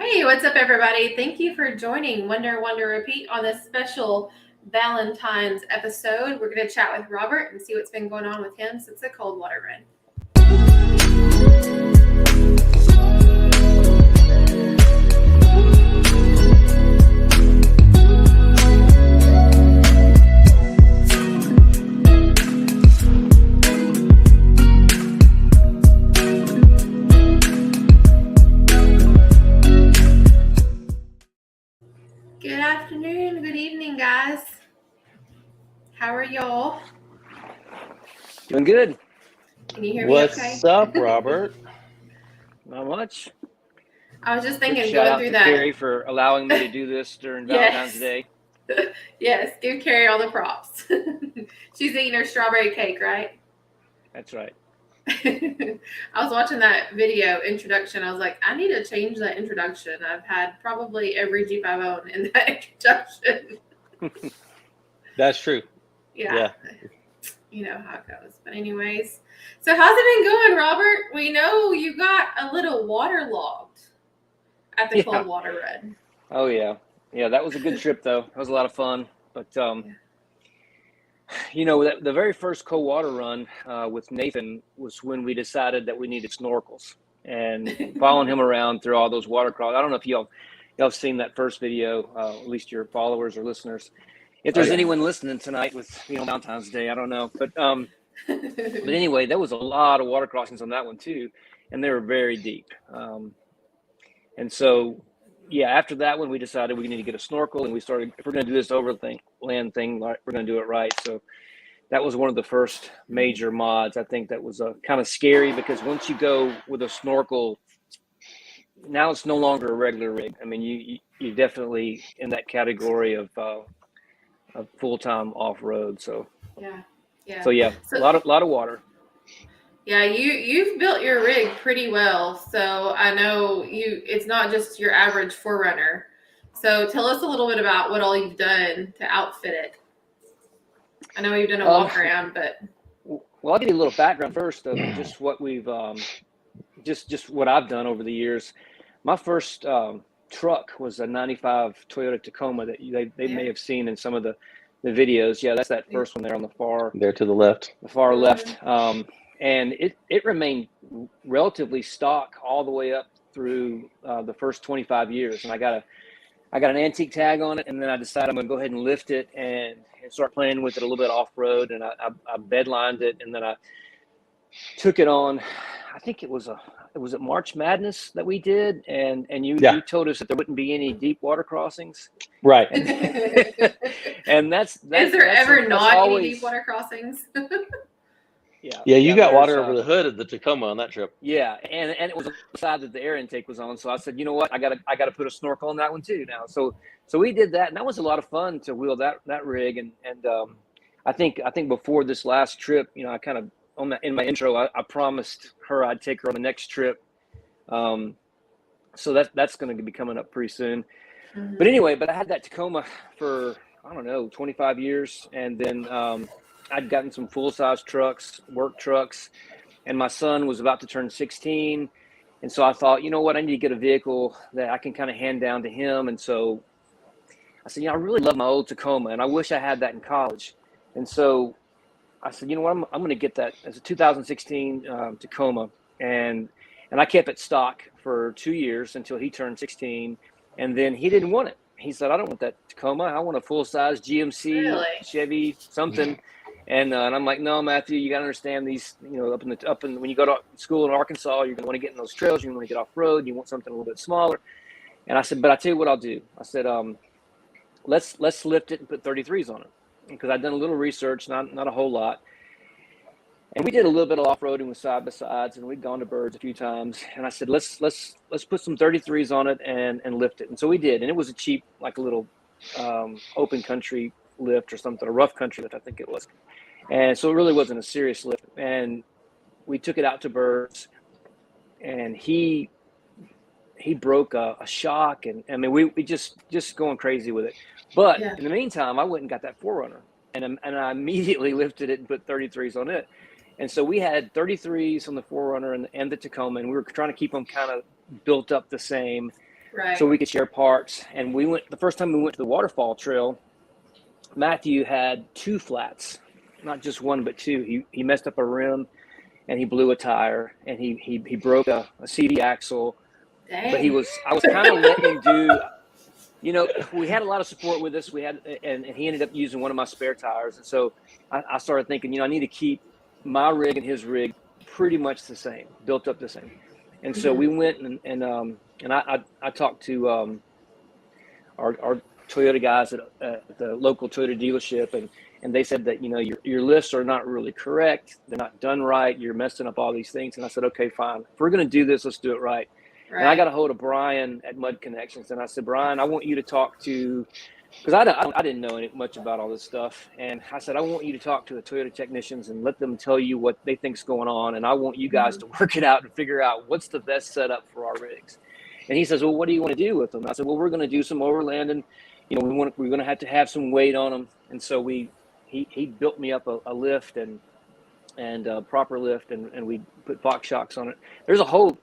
Hey, what's up, everybody? Thank you for joining Wonder Repeat on this special Valentine's episode. We're going to chat with Robert and see what's been going on with him since the Coldwater Run. Good afternoon, good evening, guys. How are y'all? Doing good. Can you hear me okay? What's up, Robert? Not much. I was just thinking, Shout going out through to that. Carrie for allowing me to do this during Valentine's Day. Yes, give Carrie all the props. She's eating her strawberry cake, right? That's right. I was watching that video introduction. I was like, I need to change that introduction. I've had probably every Jeep I've owned in that introduction. That's true. Yeah. You know how it goes. But anyways, so how's it been going, Robert? We know you got a little waterlogged at the Coldwater Run. Oh, yeah. Yeah, that was a good trip, though. It was a lot of fun. But, you know, the very first Coldwater Run with Nathan was when we decided that we needed snorkels. And following him around through all those water crawls. I don't know if y'all have seen that first video, at least your followers or listeners. If there's anyone listening tonight with Valentine's Day, I don't know. But anyway, there was a lot of water crossings on that one, too. And they were very deep. And so, yeah, after that one, we decided we need to get a snorkel. And we started, if we're going to do this overland thing, we're going to do it right. So that was one of the first major mods. I think that was kind of scary because once you go with a snorkel, now it's no longer a regular rig. I mean, you're definitely in that category of full-time off-road. So a lot of water. Yeah, you've built your rig pretty well. So I know it's not just your average forerunner. So tell us a little bit about what all you've done to outfit it. I know you've done a walk around, but well, I'll give you a little background first of just what we've just what I've done over the years. My first truck was a 95 Toyota Tacoma that they may have seen in some of the videos. Yeah, that's that first one there on the far there to the left. The far left. And it remained relatively stock all the way up through the first 25 years. And I got an antique tag on it, and then I decided I'm going to go ahead and lift it and start playing with it a little bit off road. And I bedlined it, and then I took it on. I think it was at March Madness that we did, and you told us that there wouldn't be any deep water crossings, right? And that's is there ever not any deep water crossings? Yeah, you got water over the hood of the Tacoma on that trip. Yeah, and it was the side that the air intake was on. So I said, you know what, I gotta put a snorkel on that one too now. So we did that, and that was a lot of fun to wheel that rig. And I think before this last trip, you know, I kind of in my intro, I promised her I'd take her on the next trip. So that's going to be coming up pretty soon. Mm-hmm. But anyway, I had that Tacoma for, I don't know, 25 years. And then I'd gotten some full-size trucks, work trucks, and my son was about to turn 16. And so I thought, you know what, I need to get a vehicle that I can kind of hand down to him. And so I said, I really love my old Tacoma, and I wish I had that in college. And so I said, you know what, I'm going to get that as a 2016 Tacoma. And I kept it stock for 2 years until he turned 16. And then he didn't want it. He said, I don't want that Tacoma. I want a full-size GMC, Chevy, something. And I'm like, no, Matthew, you got to understand these, you know, up in when you go to school in Arkansas, you're going to want to get in those trails. You're going to want to get off road. You want something a little bit smaller. And I said, but I tell you what I'll do. I said, let's lift it and put 33s on it. Because I'd done a little research, not a whole lot. And we did a little bit of off-roading with side-by-sides, and we'd gone to birds a few times. And I said, let's put some 33s on it and lift it. And so we did. And it was a cheap, like a little open country lift or something, a rough country lift, I think it was. And so it really wasn't a serious lift. And we took it out to birds, and he broke a shock. And I mean, we just going crazy with it. But in the meantime, I went and got that Forerunner, and I immediately lifted it and put 33s on it. And so we had 33s on the Forerunner and the Tacoma, and we were trying to keep them kind of built up the same. Right. so we could share parts. And the first time we went to the waterfall trail, Matthew had 2 flats, not just one, but 2. He messed up a rim and he blew a tire and he broke a CD axle. Dang. But I was kind of letting him do, we had a lot of support with us. And he ended up using one of my spare tires. And so I started thinking, I need to keep my rig and his rig pretty much the same, built up the same. And so we went and I talked to our Toyota guys at the local Toyota dealership, and they said that your lifts are not really correct, they're not done right, you're messing up all these things. And I said, okay, fine, if we're going to do this, let's do it right. And I got a hold of Brian at Mud Connections, and I said, Brian, I want you to talk to, because I didn't know much about all this stuff, and I said, I want you to talk to the Toyota technicians and let them tell you what they think's going on, and I want you guys to work it out and figure out what's the best setup for our rigs. And he says, well, what do you want to do with them? I said, well, we're going to do some overlanding. We're going to have some weight on them. And so he built me up a lift and a proper lift, and we put box shocks on it. There's a whole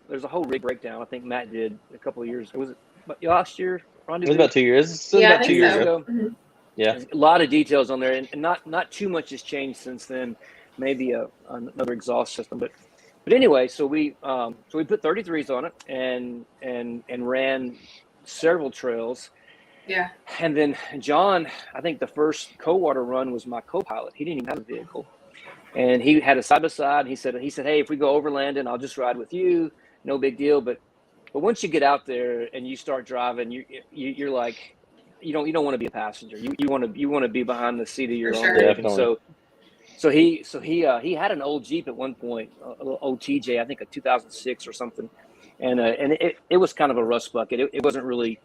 rig breakdown. I think Matt did a couple of years. Was it last year? It was about 2 years. Yeah, about 2 years ago. Mm-hmm. Yeah. There's a lot of details on there, and not too much has changed since then. Maybe another exhaust system, but anyway, so we put 33s on it and ran several trails. Yeah. And then John, I think the first Coldwater Run was my co-pilot. He didn't even have a vehicle, and he had a side-by-side. He said, hey, if we go overlanding, I'll just ride with you. No big deal. But once you get out there and you start driving, you're like, you don't want to be a passenger. You want to be behind the seat of your own rig. And so he had an old Jeep at one point, a little old TJ, I think a 2006 or something, and it was kind of a rust bucket. It wasn't really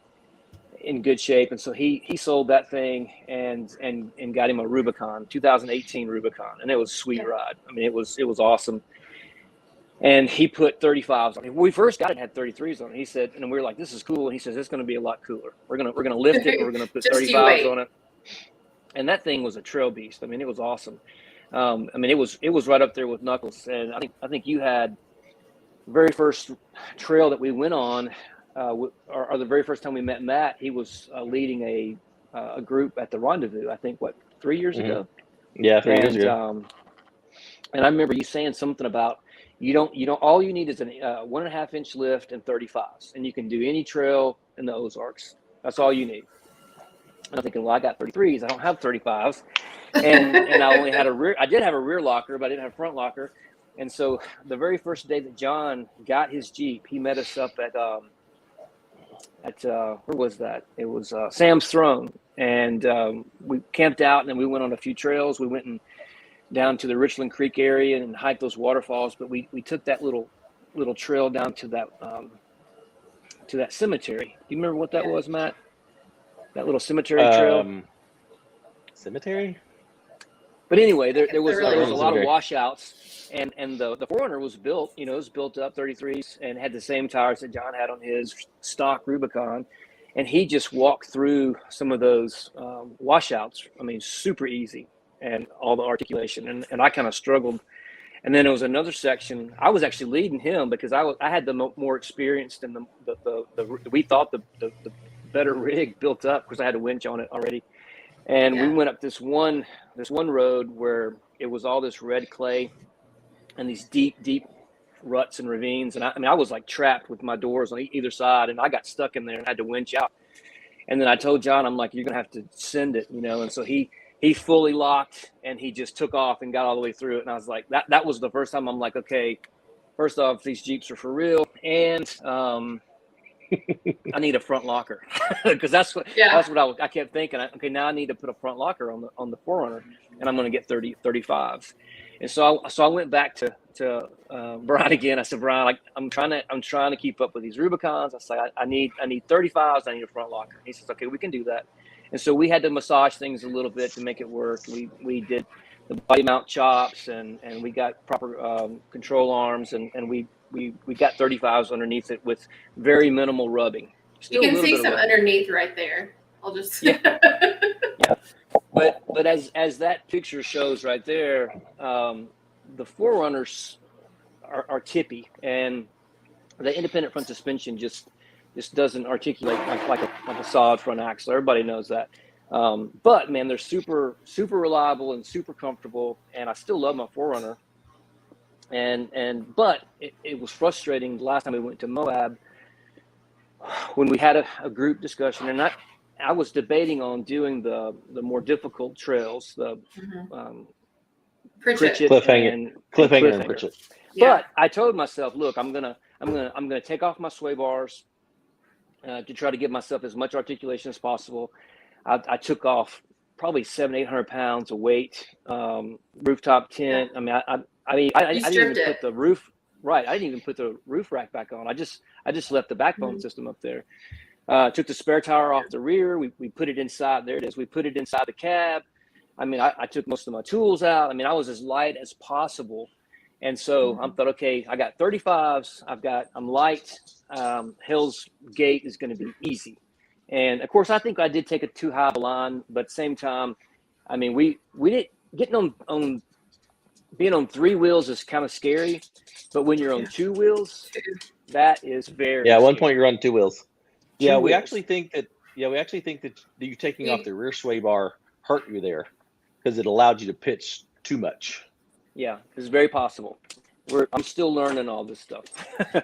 in good shape, and so he sold that thing and got him a Rubicon, 2018 Rubicon, and it was a sweet ride. I mean, it was awesome. And he put 35s on it. When we first got it, had 33s on it. He said, and we were like, this is cool. And he says, it's going to be a lot cooler. We're gonna lift it. And we're gonna put 35s on it. And that thing was a trail beast. I mean, it was awesome. I mean, it was right up there with Knuckles. And I think you had the very first trail that we went on, or the very first time we met Matt. He was leading a group at the Rendezvous. I think 3 years ago. Yeah, 3 years ago. And I remember you saying something about you don't all you need is a 1.5 inch lift and 35s, and you can do any trail in the Ozarks. That's all you need. And I'm thinking, well, I got 33s. I don't have 35s. And I only had I did have a rear locker, but I didn't have a front locker. And so the very first day that John got his Jeep, he met us up at where was that? It was Sam's Throne. And we camped out, and then we went on a few trails. We went down to the Richland Creek area and hiked those waterfalls. But we took that little trail down to that cemetery. Do you remember what that was, Matt? That little cemetery trail? Cemetery? But anyway, there was a lot of washouts, and the 4Runner was built, it was built up 33s and had the same tires that John had on his stock Rubicon, and he just walked through some of those washouts. I mean, super easy, and all the articulation, and I kind of struggled. And then there was another section. I was actually leading him because I had the more experienced and we thought the better rig built up because I had a winch on it already. And we went up this one road where it was all this red clay and these deep ruts and ravines. And I was like trapped with my doors on either side, and I got stuck in there and had to winch out. And then I told John, I'm like, you're going to have to send it, And so he fully locked and he just took off and got all the way through it. And I was like, that was the first time I'm like, okay, first off, these Jeeps are for real. And I need a front locker because that's what I kept thinking. Okay, now I need to put a front locker on the 4Runner, and I'm going to get 35s. And so I went back to Brian again. I said, Brian, I'm trying to keep up with these Rubicons. I said, I need 35s. I need a front locker. He says, okay, we can do that. And so we had to massage things a little bit to make it work. We did the body mount chops, and we got proper control arms, and we got 35s underneath it with very minimal rubbing. Still you can see some underneath right there. I'll just yeah. But as that picture shows right there, the 4Runners are tippy, and the independent front suspension just just doesn't articulate like a solid front axle. Everybody knows that. But man, they're super reliable and super comfortable, and I still love my 4Runner. But it was frustrating the last time we went to Moab when we had a group discussion, and I was debating on doing the more difficult trails, the Pritchett Cliffhanger and Pritchett. But I told myself, look, I'm gonna take off my sway bars to try to give myself as much articulation as possible. I took off probably 700-800 pounds of weight, rooftop tent. Yeah. I didn't even put the roof right. I didn't even put the roof rack back on. I just left the backbone system up there. Took the spare tire off the rear. We put it inside. There it is. We put it inside the cab. I mean, I took most of my tools out. I mean, I was as light as possible. And so I thought, okay, I got 35s. I'm light. Hell's Gate is going to be easy. And of course, I think I did take it too high of a line, but at the same time, I mean, we didn't getting on being on 3 wheels is kind of scary, but when you're on 2 wheels, that is very at one scary. point you're on 2 wheels. Yeah, we wheels. actually think that you taking off the rear sway bar hurt you there because it allowed you to pitch too much. Yeah, it's very possible. I'm still learning all this stuff.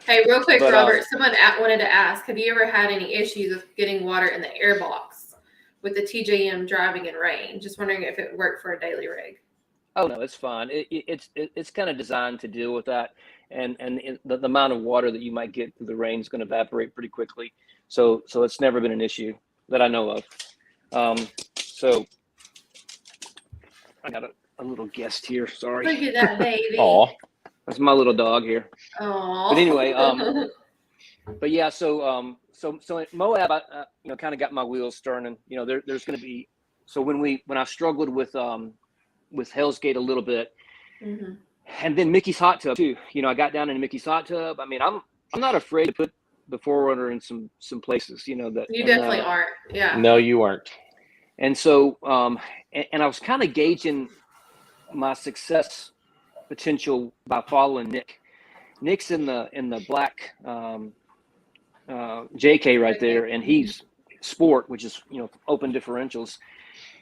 Hey, real quick, but, Robert, someone wanted to ask, have you ever had any issues with getting water in the air box with the TJM driving in rain? Just wondering if it worked for a daily rig. Oh, no, it's fine. It's kind of designed to deal with that. And the amount of water that you might get through the rain is going to evaporate pretty quickly. So it's never been an issue that I know of. So I got a little guest here. Sorry. Look at that baby. Aw. That's my little dog here. Aww. But anyway, but yeah, so at Moab, I kind of got my wheels turning. There's going to be, so when I struggled with Hell's Gate a little bit, and then Mickey's hot tub too. I got down into Mickey's hot tub. I mean, I'm not afraid to put the 4Runner in some places. That you definitely aren't. Yeah. No, you aren't. And so, and I was kind of gauging my success potential by following Nick. Nick's in the black JK right there, and he's sport, which is open differentials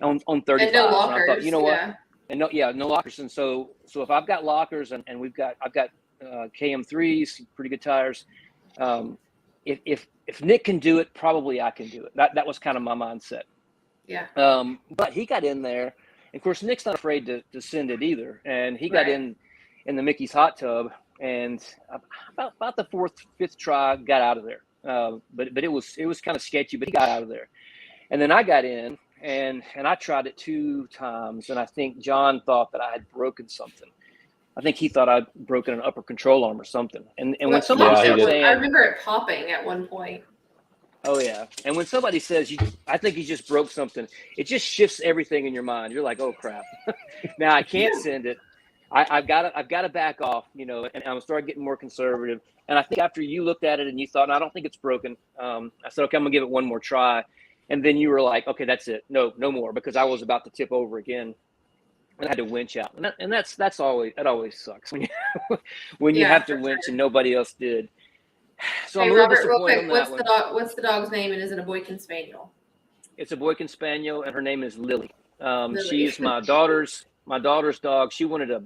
on 35. And no lockers. And I thought, you know what? And no lockers. And so if I've got lockers and I've got KM3s, pretty good tires. If Nick can do it, probably I can do it. That was kind of my mindset. Yeah. But he got in there. Of course, Nick's not afraid to send it either, and he got in the Mickey's hot tub, and about the 4th, 5th try, got out of there. But it was kind of sketchy, but he got out of there, and then I got in, and I tried it 2 times, and I think John thought that I had broken something. I think he thought I'd broken an upper control arm or something. And when somebody starts saying, I remember it popping at one point. Oh yeah, and when somebody says I think you just broke something, it just shifts everything in your mind. You're like, oh crap, now I can't send it. I've got to back off, and I'm gonna start getting more conservative. And I think after you looked at it and you thought, no, I don't think it's broken. I said, okay, I'm gonna give it one more try. And then you were like, okay, that's it, no more, because I was about to tip over again, and I had to winch out. And that always sucks when you have to winch and nobody else did. So hey, I'm a little Robert, real quick, disappointed what's the dog's name, and is it a Boykin Spaniel? It's a Boykin Spaniel, and her name is Lily. She is my daughter's dog. She wanted a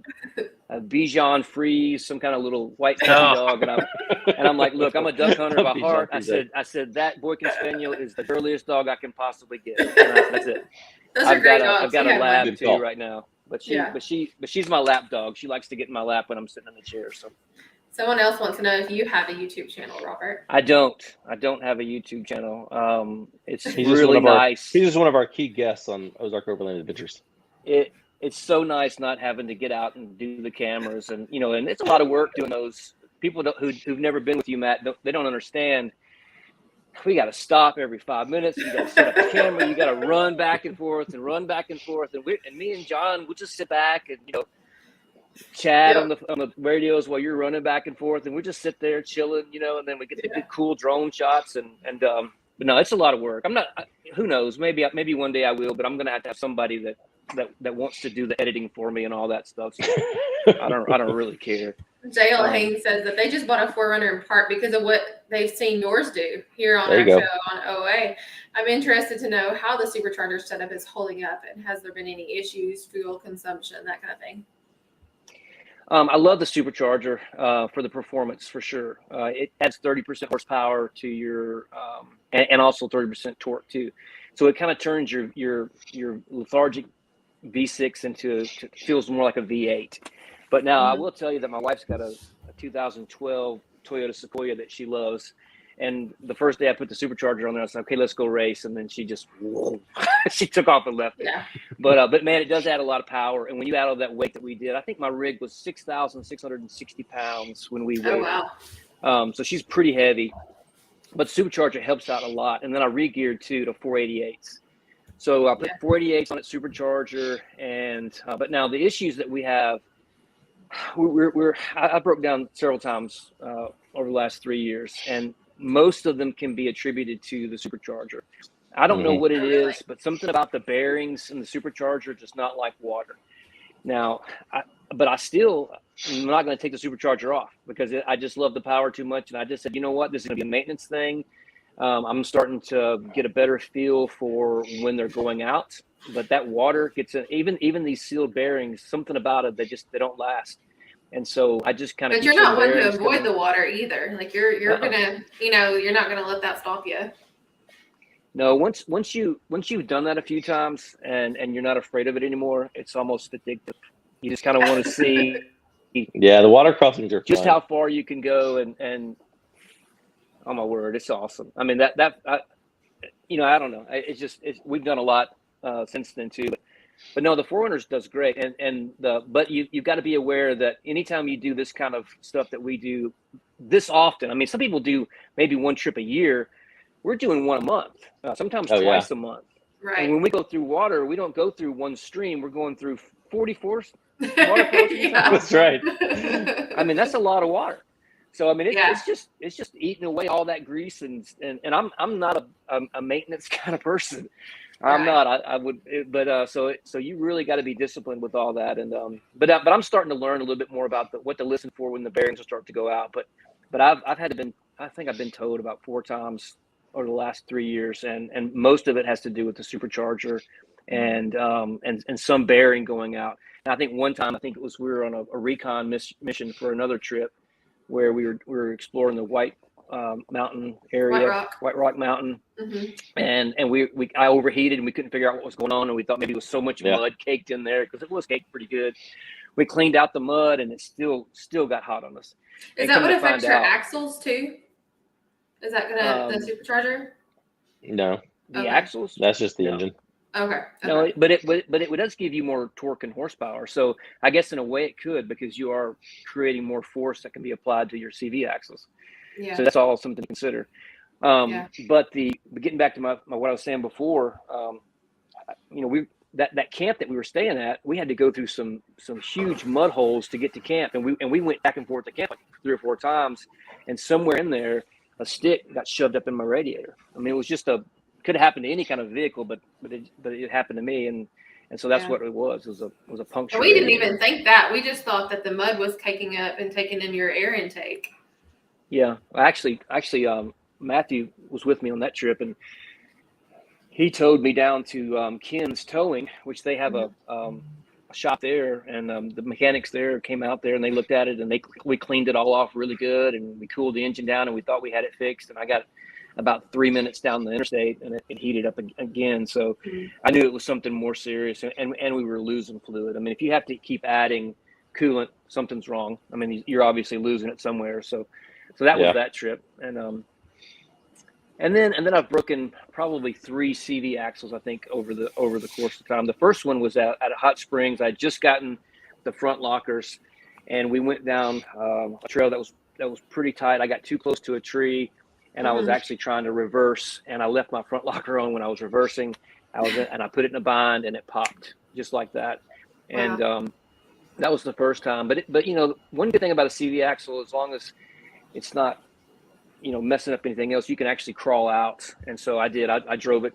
Bichon Frise, some kind of little white dog, and I'm like, look, I'm a duck hunter by heart. I said that Boykin Spaniel is the girliest dog I can possibly get. That's it. Those are great dogs. I've got a lab too right now, but she's my lap dog. She likes to get in my lap when I'm sitting in the chair. So. Someone else wants to know if you have a YouTube channel, Robert. I don't have a YouTube channel. He's really nice. He's just one of our key guests on Ozark Overland Adventures. It's so nice not having to get out and do the cameras, and and it's a lot of work doing those. People who've never been with you, Matt, they don't understand. We got to stop every 5 minutes. You got to set up the camera. You got to run back and forth, and me and John, we'll just sit back and chat on the radios while you're running back and forth, and we just sit there chilling, and then we get the good cool drone shots, but no, it's a lot of work. I'm not. Who knows? Maybe one day I will, but I'm gonna have to have somebody that wants to do the editing for me and all that stuff. So I don't really care. JL Haynes says that they just bought a 4Runner in part because of what they've seen yours do here on There our you go. show on OA. I'm interested to know how the Supercharger setup is holding up, and has there been any issues, fuel consumption, that kind of thing? I love the Supercharger for the performance, for sure. It adds 30% horsepower to your, and also 30% torque too. So it kind of turns your lethargic V6 into feels more like a V8. But now I will tell you that my wife's got a 2012 Toyota Sequoia that she loves. And the first day I put the Supercharger on there, I said, okay, let's go race. And then she just, she took off and left it. Yeah. But man, it does add a lot of power. And when you add all that weight that we did, I think my rig was 6,660 pounds when we weighed. Oh, wow. So she's pretty heavy. But Supercharger helps out a lot. And then I re-geared too to 488s. So I put 488s on it, Supercharger, and but now the issues that we have, I broke down several times over the last 3 years, and most of them can be attributed to the Supercharger. I don't know what it is, but something about the bearings in the Supercharger does not like water. Now, but I still am not going to take the Supercharger off because I just love the power too much, and I just said, you know what, this is going to be a maintenance thing. I'm starting to get a better feel for when they're going out, but that water gets in, even these sealed bearings, something about it, they don't last. And so I just kind of. But you're not one to avoid the water either. Like you're gonna, you're not gonna let that stop you. No, once you've done that a few times and you're not afraid of it anymore, it's almost addictive. You just kind of want to see. Yeah, the water crossings are just fun. how far you can go and. Oh my word, it's awesome. I mean I don't know. We've done a lot since then too. But no, the 4Runners does great. But you've got to be aware that anytime you do this kind of stuff that we do this often, I mean, some people do maybe one trip a year. We're doing one a month, sometimes twice a month. Right. And when we go through water, we don't go through one stream. We're going through 44 water crossings. That's right. I mean, that's a lot of water. So I mean, it's just eating away all that grease, and I'm not a maintenance kind of person. I'm not. I would, so you really got to be disciplined with all that, and but I'm starting to learn a little bit more about what to listen for when the bearings will start to go out. But I think I've been towed about 4 times over the last 3 years, and most of it has to do with the Supercharger, and some bearing going out. And I think one time, we were on a recon mission for another trip, where we were exploring the White Mountain area, White Rock Mountain, and I overheated and we couldn't figure out what was going on, and we thought maybe it was so much mud caked in there, because it was caked pretty good. We cleaned out the mud and it still got hot on us. Is that what affects your axles too? Is that gonna the Supercharger? No, the axles. That's just the engine. Okay. No, but it does give you more torque and horsepower. So I guess in a way it could, because you are creating more force that can be applied to your CV axles. Yeah. So that's all something to consider. But getting back to my what I was saying before, that camp that we were staying at, we had to go through some huge mud holes to get to camp, and we went back and forth to camp like 3 or 4 times, and somewhere in there a stick got shoved up in my radiator. I mean, it was just could have happened to any kind of vehicle, but it happened to me, and so that's what it was. It was a puncture. And we didn't even think that. We just thought that the mud was caking up and taking in your air intake. Yeah, actually, Matthew was with me on that trip, and he towed me down to Ken's Towing, which they have a shop there, and the mechanics there came out there and they looked at it, and we cleaned it all off really good, and we cooled the engine down, and we thought we had it fixed, and I got about 3 minutes down the interstate and it heated up again. So I knew it was something more serious, and we were losing fluid. I mean, if you have to keep adding coolant, something's wrong. I mean, you're obviously losing it somewhere. So that was that trip. And then I've broken probably 3 CV axles, I think, over the course of time. The first one was at Hot Springs. I'd just gotten the front lockers, and we went down a trail that was pretty tight. I got too close to a tree, and I was actually trying to reverse, and I left my front locker on when I was reversing. And I put it in a bind, and it popped just like that. And that was the first time. But one good thing about a CV axle, as long as it's not messing up anything else, you can actually crawl out. And so I did. I drove it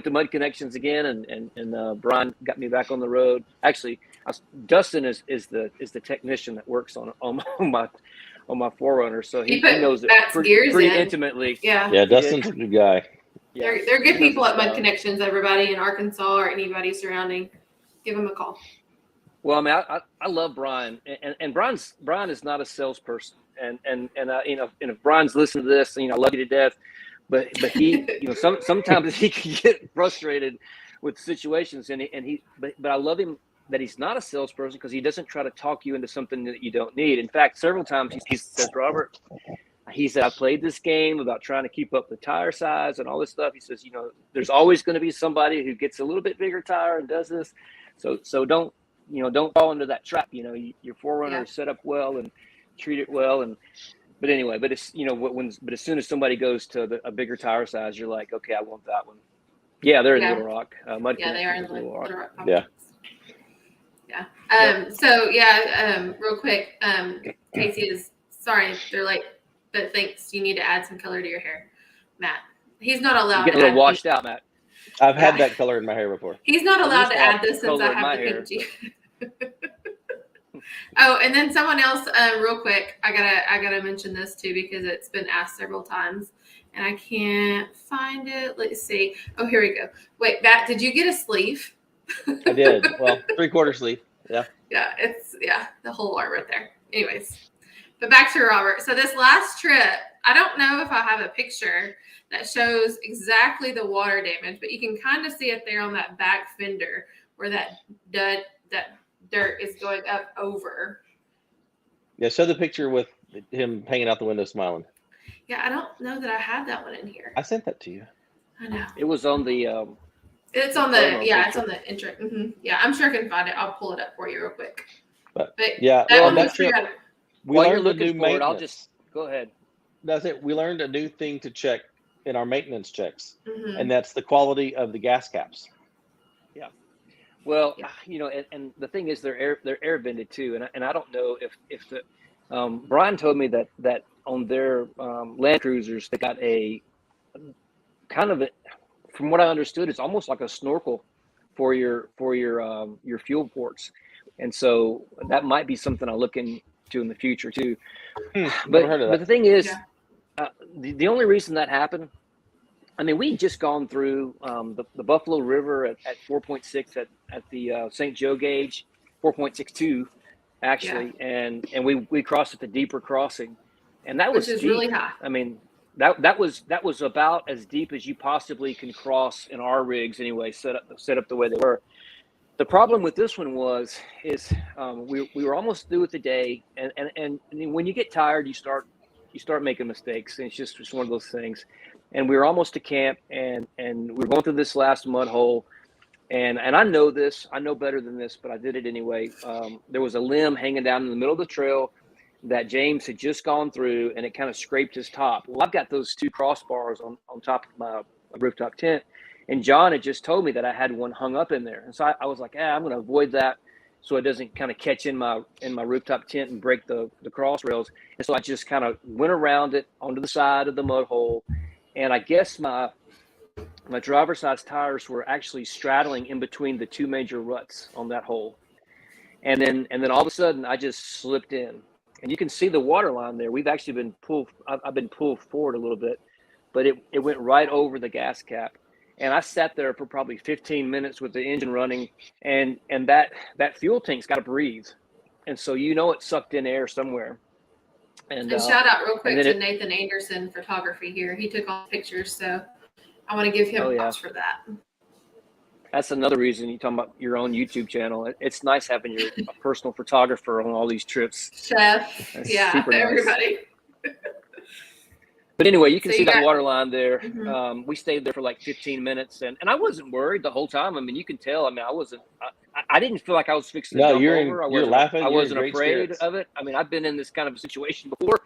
to Mud Connections again, and Brian got me back on the road. Actually, Dustin is the technician that works on my Forerunner, so he knows it pretty intimately. Yeah, Dustin's a good guy. Yeah. They're good people at Mud Connections. Everybody in Arkansas or anybody surrounding, give them a call. Well, I mean, I love Brian, and Brian is not a salesperson, and if Brian's listening to this, I love you to death, but he, sometimes he can get frustrated with situations, but I love him that he's not a salesperson because he doesn't try to talk you into something that you don't need. In fact, several times he says, Robert, he said, I played this game about trying to keep up the tire size and all this stuff. He says, there's always going to be somebody who gets a little bit bigger tire and does this. So don't fall into that trap. Your Forerunner is set up well and treat it well. But it's, but as soon as somebody goes to a bigger tire size, you're like, okay, I want that one. Yeah, they're in Little Rock. Mud they are in Little Rock. Yeah. Yeah. Real quick, Casey is sorry they're late, but thinks you need to add some color to your hair, Matt. He's not allowed. You get a little washed out, Matt. I've had that color in my hair before. He's not allowed to add this since I have the pink. Oh, and then someone else, real quick. I gotta mention this too because it's been asked several times, and I can't find it. Let's see. Oh, here we go. Wait, Matt, did you get a sleeve? I did. Well, 3/4 sleeve. Yeah. Yeah, it's the whole art right there. Anyways, but back to Robert. So this last trip, I don't know if I have a picture that shows exactly the water damage, but you can kind of see it there on that back fender where that dirt is going up over. Yeah, show the picture with him hanging out the window smiling. Yeah, I don't know that I have that one in here. I sent that to you. I know. It was on the it's on the it's on the intro. Mm-hmm. Yeah, I'm sure I can find it. I'll pull it up for you real quick. But yeah, that trip, while you're looking for it, I'll just go ahead. That's it. We learned a new thing to check in our maintenance checks, and that's the quality of the gas caps. Yeah. Well, and the thing is, they're air vented too, and I don't know if the Brian told me that on their Land Cruisers they got a kind of from what I understood, it's almost like a snorkel for your fuel ports, and so that might be something I'll look into in the future too. But the thing is, the only reason that happened, I mean, we just gone through the Buffalo River at 4.6 at the St. Joe gauge, 4.62 actually, and we crossed at the deeper crossing, and that was deep. Really high. I mean, that was about as deep as you possibly can cross in our rigs anyway, set up the way they were. The problem with this one is we were almost through with the day, and when you get tired, you start making mistakes, and it's just one of those things. And we were almost to camp, and we were going through this last mud hole, and I know better than this, but I did it anyway. There was a limb hanging down in the middle of the trail that James had just gone through, and it kind of scraped his top. Well, I've got those two crossbars on top of my rooftop tent, and John had just told me that I had one hung up in there, and so I was like, I'm going to avoid that so it doesn't kind of catch in my rooftop tent and break the cross rails. And so I just kind of went around it onto the side of the mud hole, and I guess my driver's side tires were actually straddling in between the two major ruts on that hole, and then all of a sudden I just slipped in. And you can see the water line there. We've actually been pulled. I've been pulled forward a little bit, but it went right over the gas cap. And I sat there for probably 15 minutes with the engine running, and that fuel tank's got to breathe, and so it sucked in air somewhere. And shout out real quick to Nathan Anderson Photography here. He took all the pictures, so I want to give him props for that. That's another reason you're talking about your own YouTube channel. It's nice having your personal photographer on all these trips. Chef, everybody. Nice. But anyway, you can see that water line there. Mm-hmm. We stayed there for like 15 minutes, and I wasn't worried the whole time. I mean, you can tell. I mean, I didn't feel like I was fixing to jump over. You're laughing. I wasn't afraid of it. I mean, I've been in this kind of a situation before,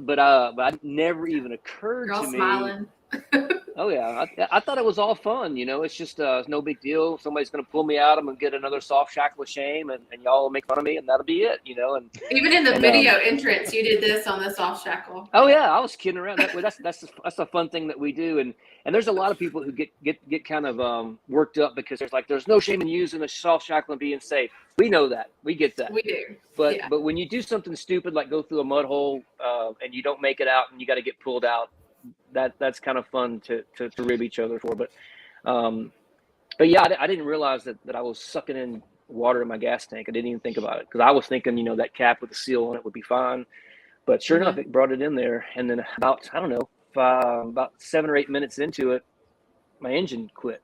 but it never even occurred to me. Smiling. Oh yeah, I thought it was all fun. It's just it's no big deal. Somebody's going to pull me out. I'm going to get another soft shackle of shame, and y'all will make fun of me, and that'll be it. And even in the video entrance, you did this on the soft shackle. Oh yeah, I was kidding around. That's a fun thing that we do, and there's a lot of people who get kind of worked up because there's no shame in using a soft shackle and being safe. We know that, we get that. We do. But when you do something stupid like go through a mud hole and you don't make it out and you got to get pulled out, that's kind of fun to rib each other for. But yeah, I didn't realize that I was sucking in water in my gas tank. I didn't even think about it because I was thinking that cap with the seal on it would be fine. But sure enough, it brought it in there, and then about 7 or 8 minutes into it, my engine quit.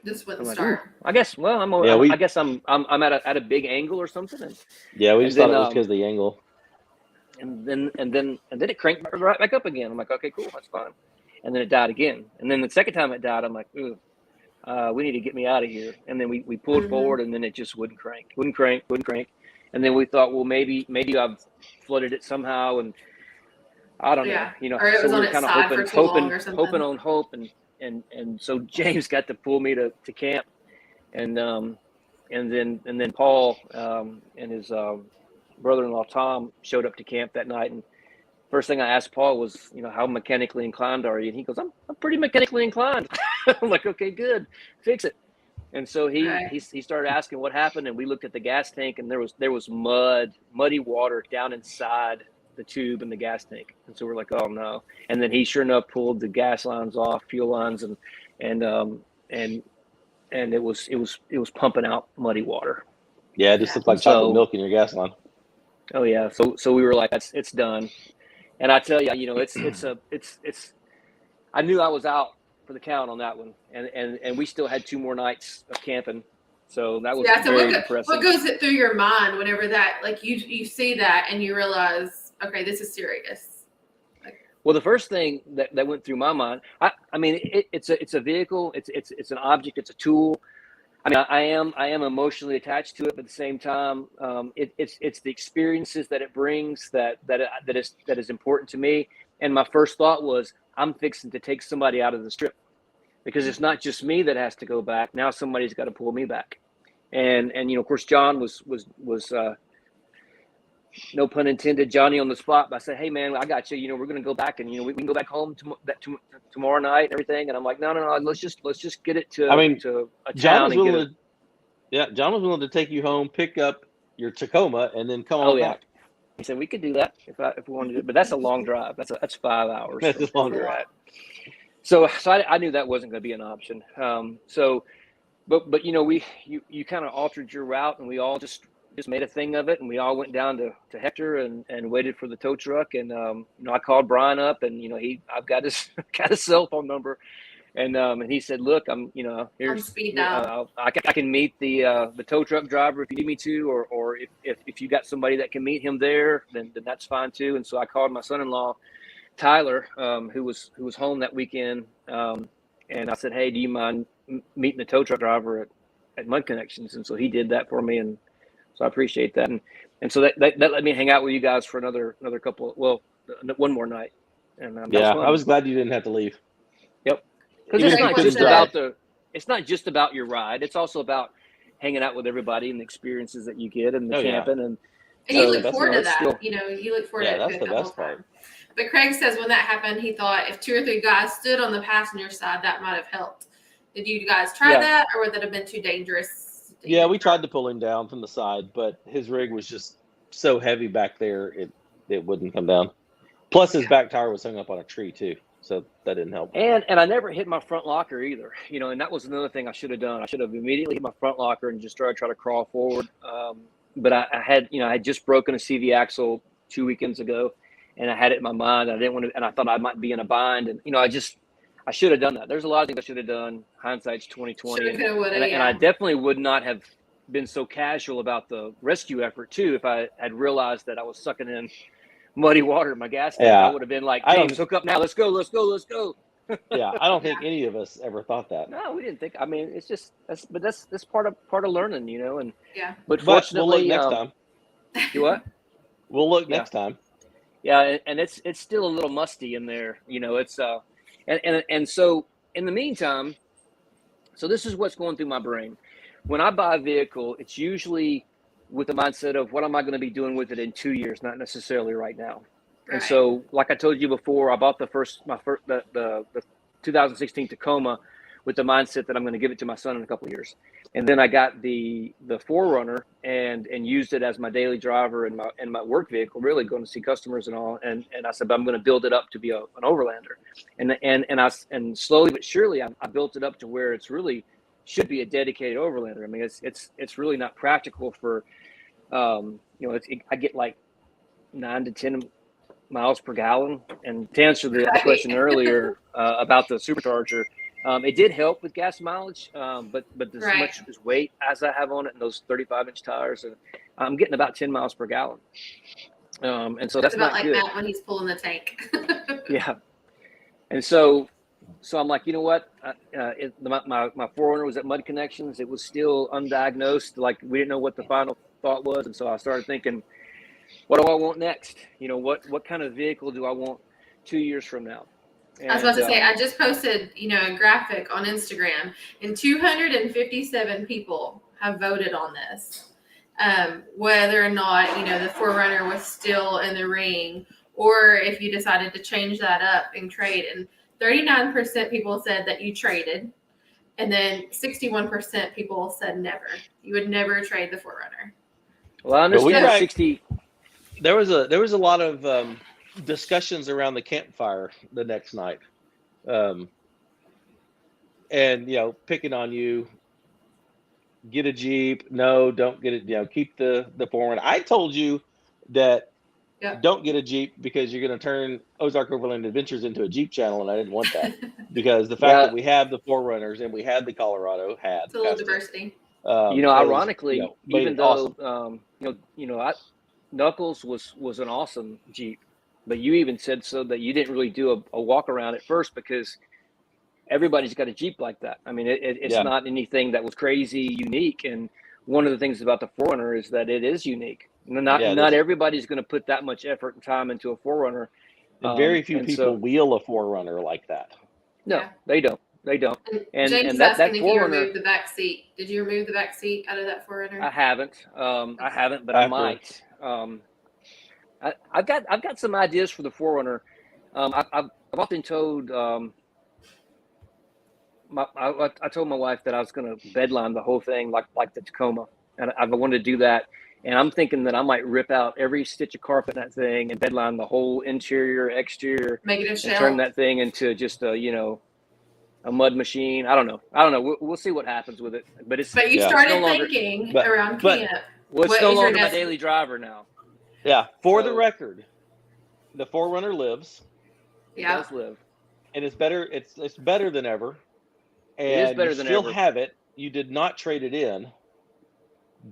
This wouldn't start. I guess. Well, I guess I'm at a big angle or something. We just thought it was because of the angle. And then it cranked right back up again. I'm like, okay, cool, that's fine. And then it died again. And then the second time it died, I'm like, ooh, we need to get me out of here. And then we pulled forward, and then it just wouldn't crank. And then we thought, well, maybe I've flooded it somehow, and I don't know. Or it was so on we were its kind of side for too long or something. hoping on hope, and so James got to pull me to camp, and then Paul and his brother-in-law Tom showed up to camp that night, and first thing I asked Paul was, how mechanically inclined are you? And he goes, I'm pretty mechanically inclined. I'm like, okay, good, fix it. And so he started asking what happened, and we looked at the gas tank, and there was muddy water down inside the tube in the gas tank. And so we're like, oh no. And then he sure enough pulled the gas lines off, fuel lines, and it was pumping out muddy water. Yeah, it just looked like chocolate milk in your gas line. Oh yeah. So we were like, it's done. And I tell you, it's I knew I was out for the count on that one, and we still had 2 more nights of camping, so that was very depressing. What goes through your mind whenever that, you see that and you realize, okay, this is serious? Well, the first thing that went through my mind, I mean, it's a vehicle, it's an object, it's a tool. I mean, I am emotionally attached to it, but at the same time, it's the experiences that it brings that is important to me. And my first thought was, I'm fixing to take somebody out of the strip, because it's not just me that has to go back. Now somebody's got to pull me back. And of course, John was no pun intended, Johnny on the spot. But I said, hey man, I got you. We're going to go back, and we can go back home tomorrow night and everything. And I'm like, no, let's just get it to a town. John was willing to take you home, pick up your Tacoma, and then come on back. He said we could do that if we wanted to, but that's a long drive. That's 5 hours. That's a long drive. So I knew that wasn't going to be an option. But you kind of altered your route, and we all just made a thing of it, and we all went down to Hector and waited for the tow truck. And I called Brian up, and I've got his cell phone number. And he said, look, here's speed dial. I can meet the tow truck driver if you need me to, or if you got somebody that can meet him there, then that's fine too. And so I called my son-in-law, Tyler, who was home that weekend. And I said, hey, do you mind meeting the tow truck driver at Mud Connections? And so he did that for me. And so I appreciate that. And so that let me hang out with you guys for another one more night. And I was glad you didn't have to leave. Yep. Because it's not just about your ride. It's also about hanging out with everybody and the experiences that you get and the camping. And you look forward to that. You look forward to it. That's the best part. But Craig says when that happened, he thought if 2 or 3 guys stood on the passenger side, that might have helped. Did you guys try that, or would that have been too dangerous? Yeah, we tried to pull him down from the side, but his rig was just so heavy back there, it wouldn't come down. Plus, his back tire was hung up on a tree too. So that didn't help. And I never hit my front locker either, and that was another thing I should have done. I should have immediately hit my front locker and just try to crawl forward. But I had just broken a CV axle 2 weekends ago, and I had it in my mind. I didn't want to, and I thought I might be in a bind. And, I should have done that. There's a lot of things I should have done. Hindsight's 2020. And I definitely would not have been so casual about the rescue effort too if I had realized that I was sucking in muddy water in my gas tank. I would have been like, James, hook up now. Let's go. Yeah, I don't think any of us ever thought that. No, we didn't think. I mean, it's just that's part of learning, and But we'll fortunately, look next time. You what? We'll look next time. Yeah, and it's still a little musty in there. It's And so in the meantime, so this is what's going through my brain. When I buy a vehicle, it's usually with the mindset of what am I going to be doing with it in 2 years, not necessarily right now. Right. And so, like I told you before, I bought the 2016 Tacoma with the mindset that I'm going to give it to my son in a couple of years. And then I got the 4Runner and used it as my daily driver and my work vehicle, really going to see customers and all. And I said, but I'm going to build it up to be an overlander. And slowly but surely, I built it up to where it's really should be a dedicated overlander. I mean, it's really not practical for, I get like 9 to 10 miles per gallon. And to answer the question earlier about the Supercharger, it did help with gas mileage, but as much as weight as I have on it and those 35-inch tires, I'm getting about 10 miles per gallon. And so that's about not like good. Matt when he's pulling the tank. Yeah. And so I'm like, you know what? My 4Runner was at Mud Connections. It was still undiagnosed. Like we didn't know what the final thought was. And so I started thinking, what do I want next? What kind of vehicle do I want 2 years from now? And, I was about to say, I just posted, a graphic on Instagram, and 257 people have voted on this. Whether or not, the 4Runner was still in the ring, or if you decided to change that up and trade. And 39% people said that you traded, and then 61% people said never. You would never trade the 4Runner. Well, I understand 60. There was a lot of discussions around the campfire the next night, and picking on you. Get a Jeep? No, don't get it. Keep the 4Runner. I told you that don't get a Jeep because you're going to turn Ozark Overland Adventures into a Jeep channel, and I didn't want that because the fact that we have the 4Runners and we had the Colorado it's a little diversity. Ironically, even though awesome. Knuckles was an awesome Jeep, but you even said so that you didn't really do a walk around at first because everybody's got a Jeep like that. I mean, it's not anything that was crazy unique. And one of the things about the 4Runner is that it is unique. Not everybody's going to put that much effort and time into a 4Runner. And very few people wheel a 4Runner like that. No, they don't. They don't. And James is asking if you removed the back seat. Did you remove the back seat out of that 4Runner? I haven't. But I might. I've got some ideas for the 4Runner. I've often told I told my wife that I was going to bedline the whole thing like the Tacoma, and I wanted to do that. And I'm thinking that I might rip out every stitch of carpet in that thing and bedline the whole interior, exterior, make it a shell, and turn that thing into just a mud machine. I don't know. We'll see what happens with it. But you started thinking around camp. Well, it's no longer my daily driver now. Yeah. For the record, the 4Runner lives. Yeah. It does live. And it's better. It's better than ever. And it is better than ever. You still have it. You did not trade it in.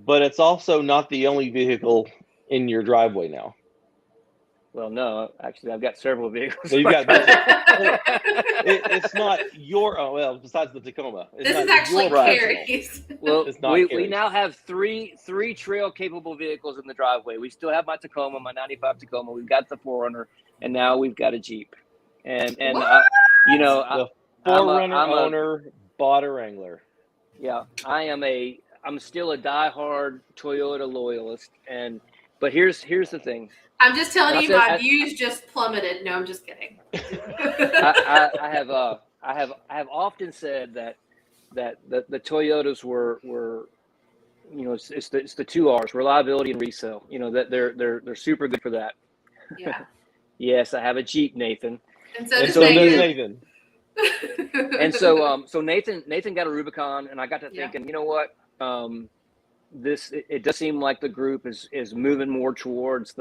But it's also not the only vehicle in your driveway now. Well, no, actually, I've got several vehicles. So you've got it's not your own. Well, besides the Tacoma, this is actually Carrie's. Well, we now have three trail capable vehicles in the driveway. We still have my Tacoma, my '95 Tacoma. We've got the 4Runner, and now we've got a Jeep. And the 4Runner owner bought a Wrangler. Yeah, I'm still a diehard Toyota loyalist, but here's the thing. I'm just telling you, my views just plummeted. No, I'm just kidding. I have often said that the Toyotas were it's the 2 R's, reliability and resale. That they're super good for that. Yeah. Yes, I have a Jeep, Nathan. And so does Nathan. And so Nathan got a Rubicon, and I got to thinking, you know what? It does seem like the group is moving more towards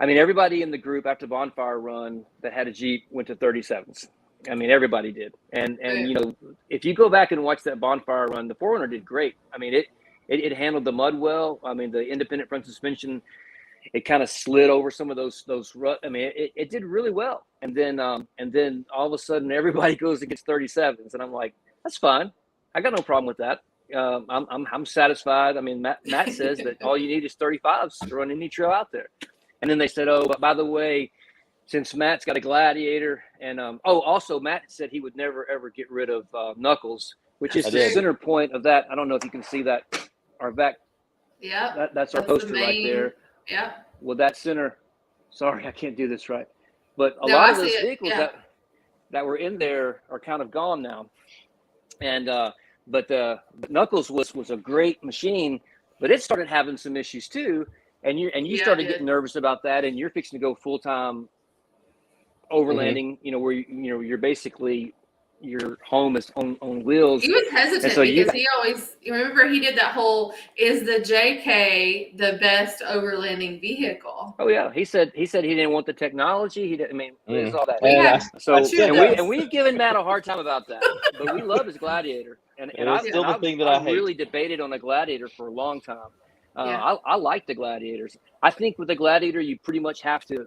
everybody in the group after Bonfire Run that had a Jeep went to 37s. I mean, everybody did. And if you go back and watch that Bonfire Run, the 4Runner did great. I mean, it handled the mud well. I mean, the independent front suspension, it kind of slid over some of those rut. I mean, it did really well. And then all of a sudden everybody goes against 37s, and I'm like, that's fine. I got no problem with that. I'm satisfied. I mean, Matt says that all you need is 35s to run any trail out there. And then they said, oh, but by the way, since Matt's got a Gladiator, and also Matt said he would never ever get rid of Knuckles, which is the center point of that. I don't know if you can see that, our back. Yeah, that's our poster right there. Yeah. Well, that center. Sorry, I can't do this right, but a lot of those vehicles that were in there are kind of gone now, and but Knuckles was a great machine, but it started having some issues too, and you started getting nervous about that, and you're fixing to go full-time overlanding, where you're basically your home is on wheels. He was hesitant because he always, remember he did that whole, is the JK the best overlanding vehicle? Oh yeah, he said he didn't want the technology. He didn't. I mean, it's all that. We've given Matt a hard time about that, but we love his Gladiator, and it's still the thing that I hate. Really debated on the Gladiator for a long time. I like the Gladiators. I think with the Gladiator, you pretty much have to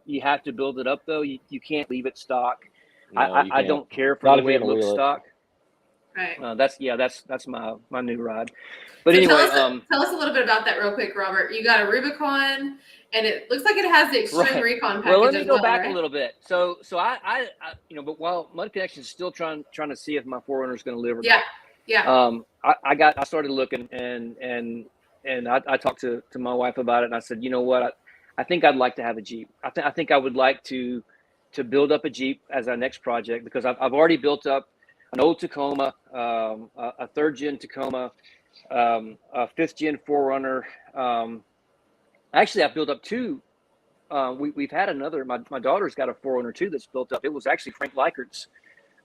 build it up though. You can't leave it stock. No, I don't care for the way it looks stock. Right. That's my new ride. But so anyway, tell us a little bit about that real quick, Robert. You got a Rubicon, and it looks like it has the Extreme Recon package. Well, let me go back a little bit. So I but while Mud Connection is still trying to see if my 4Runner is going to live or not. Yeah. I started looking and I talked to my wife about it, and I said, you know what, I think I'd like to have a Jeep. I think I would like to build up a Jeep as our next project, because I've already built up an old Tacoma, a 3rd gen Tacoma, a 5th gen 4Runner. Actually, I've built up 2. We've had another. My daughter's got a 4Runner too that's built up. It was actually Frank Leichert's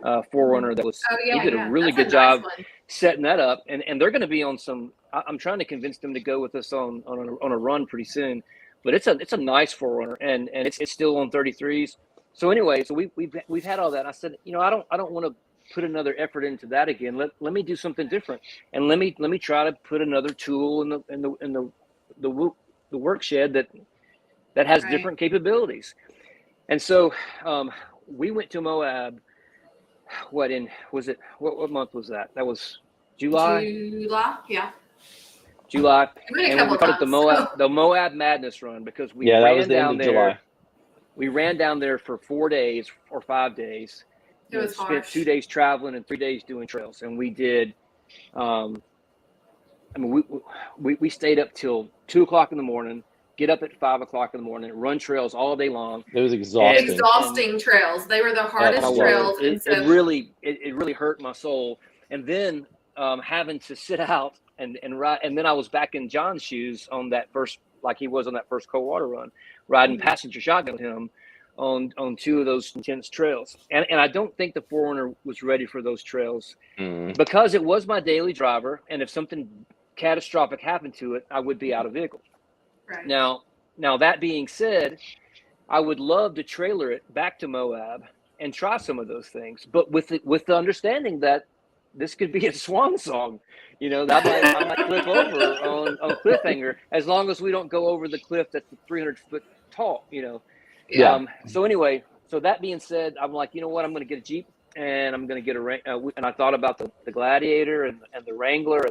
4Runner that was. He did a really good job setting that up, and they're going to be on some. I'm trying to convince them to go with us on a run pretty soon. But it's a nice 4Runner, and it's still on 33s. So anyway, so we've had all that. I said, I don't want to put another effort into that again. Let me do something different, and let me try to put another tool in the work shed that has different capabilities. And so we went to Moab. What month was that? That was July. Yeah. July. And we called it the Moab Madness Run, because that was the end of July. We ran down there for 4 days or 5 days. It was spent 2 days traveling and 3 days doing trails, and we did. We stayed up till 2 o'clock in the morning. Get up at 5 o'clock in the morning. Run trails all day long. It was exhausting. Exhausting trails. They were the hardest trails. It really hurt my soul. And then having to sit out and ride, and then I was back in John's shoes on that first, like he was on that first Coldwater Run, riding passenger shotgun with him on 2 of those intense trails. And I don't think the 4Runner was ready for those trails because it was my daily driver, and if something catastrophic happened to it, I would be out of vehicle. Right. Now that being said, I would love to trailer it back to Moab and try some of those things, but with the understanding that this could be a swan song. I might clip over on Cliffhanger, as long as we don't go over the cliff that's 300 foot tall. So anyway, so that being said, I'm like, you know what, I'm going to get a Jeep, and I'm going to get and I thought about the Gladiator and the Wrangler,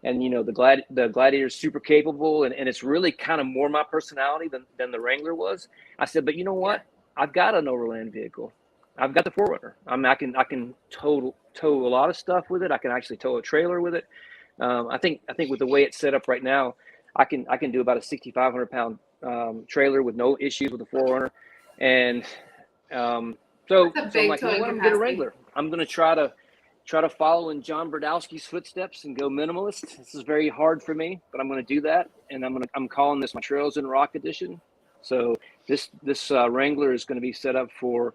and the Gladiator is super capable, and it's really kind of more my personality than the Wrangler was. I said, but you know what? I've got an overland vehicle. I've got the 4Runner. I can tow a lot of stuff with it. I can actually tow a trailer with it. I think with the way it's set up right now, I can do about a 6,500 pound trailer with no issues with the 4Runner. And so I'm like, you know what? I'm gonna get a Wrangler. I'm gonna try to follow in John Brodowski's footsteps and go minimalist. This is very hard for me, but I'm going to do that. And I'm calling this my Trails and Rock edition. So this Wrangler is going to be set up for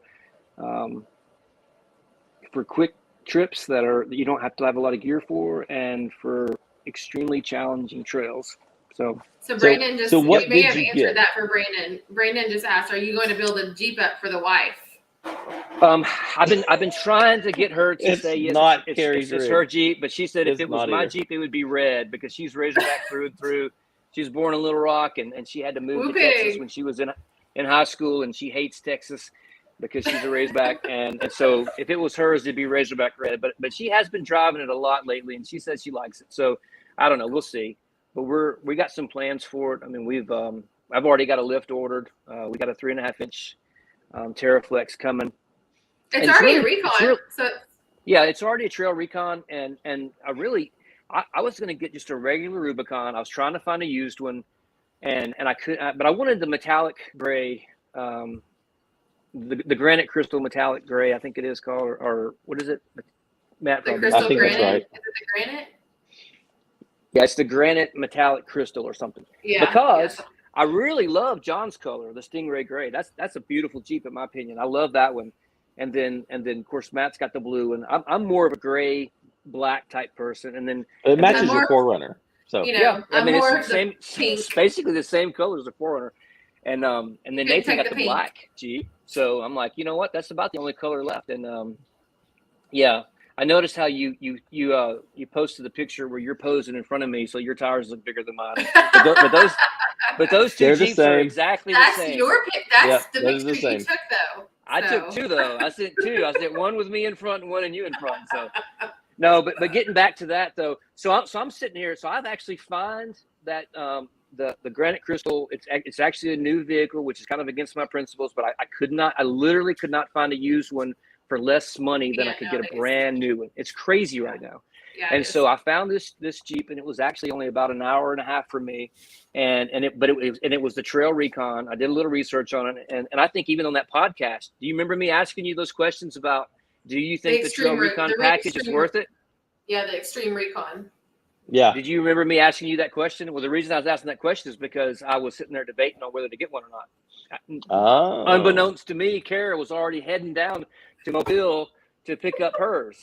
quick trips that you don't have to have a lot of gear for, and for extremely challenging trails. So Brandon you may have answered that for Brandon. Brandon just asked, are you going to build a Jeep up for the wife? I've been trying to get her to say yes. It's her Jeep, but she said if it was my Jeep, it would be red, because she's Razorback through and through. She was born in Little Rock, and she had to move to Texas when she was in high school, and she hates Texas because she's a Razorback, and so if it was hers, it'd be Razorback red. But she has been driving it a lot lately, and she says she likes it. So I don't know, we'll see. But we got some plans for it. I mean, I've already got a lift ordered. We got a 3.5 inch Terraflex coming. It's And already a Recon. Yeah, it's already a trail Recon, and I was going to get just a regular Rubicon. I was trying to find a used one, and I couldn't. But I wanted the metallic gray, the Granite Crystal metallic gray, I think it is called, or what is it, Matt? The Crystal I think Granite. That's right. Is it the Granite? Yeah, it's the Granite metallic crystal or something. Yeah. Because I really love John's color, the Stingray gray. That's a beautiful Jeep in my opinion. I love that one. And then of course Matt's got the blue, and I'm more of a gray black type person. And then it matches your 4Runner. So I mean more it's basically the same color as the 4Runner. And then Nathan got the black Jeep. So I'm like, you know what? That's about the only color left. And I noticed how you posted the picture where you're posing in front of me, so your tires look bigger than mine. But those two Jeeps are exactly the same. That's your pick. That's the picture you took, though. I took two, though. I sent two. I sent one with me in front and one and you in front. So no, but getting back to that though. So I'm sitting here. So I've actually found that the Granite Crystal. It's actually a new vehicle, which is kind of against my principles. But I literally could not find a used one for less money than I could get a brand new one. It's crazy right now. Yeah, and so I found this Jeep, and it was actually only about an hour and a half for me, and it was the Trail Recon. I did a little research on it, and I think even on that podcast, do you remember me asking you those questions about, do you think the Trail Recon package is worth it? Yeah, the Extreme Recon. Yeah. Did you remember me asking you that question? Well, the reason I was asking that question is because I was sitting there debating on whether to get one or not. Oh. Unbeknownst to me, Cara was already heading down to Mobile to pick up hers.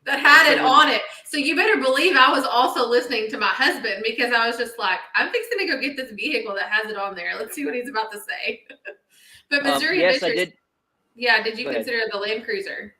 That had it on it. So you better believe I was also listening to my husband, because I was just like, I'm fixing to go get this vehicle that has it on there. Let's see what he's about to say. But Missouri yes, Adventures, I did. Yeah, did you consider the Land Cruiser?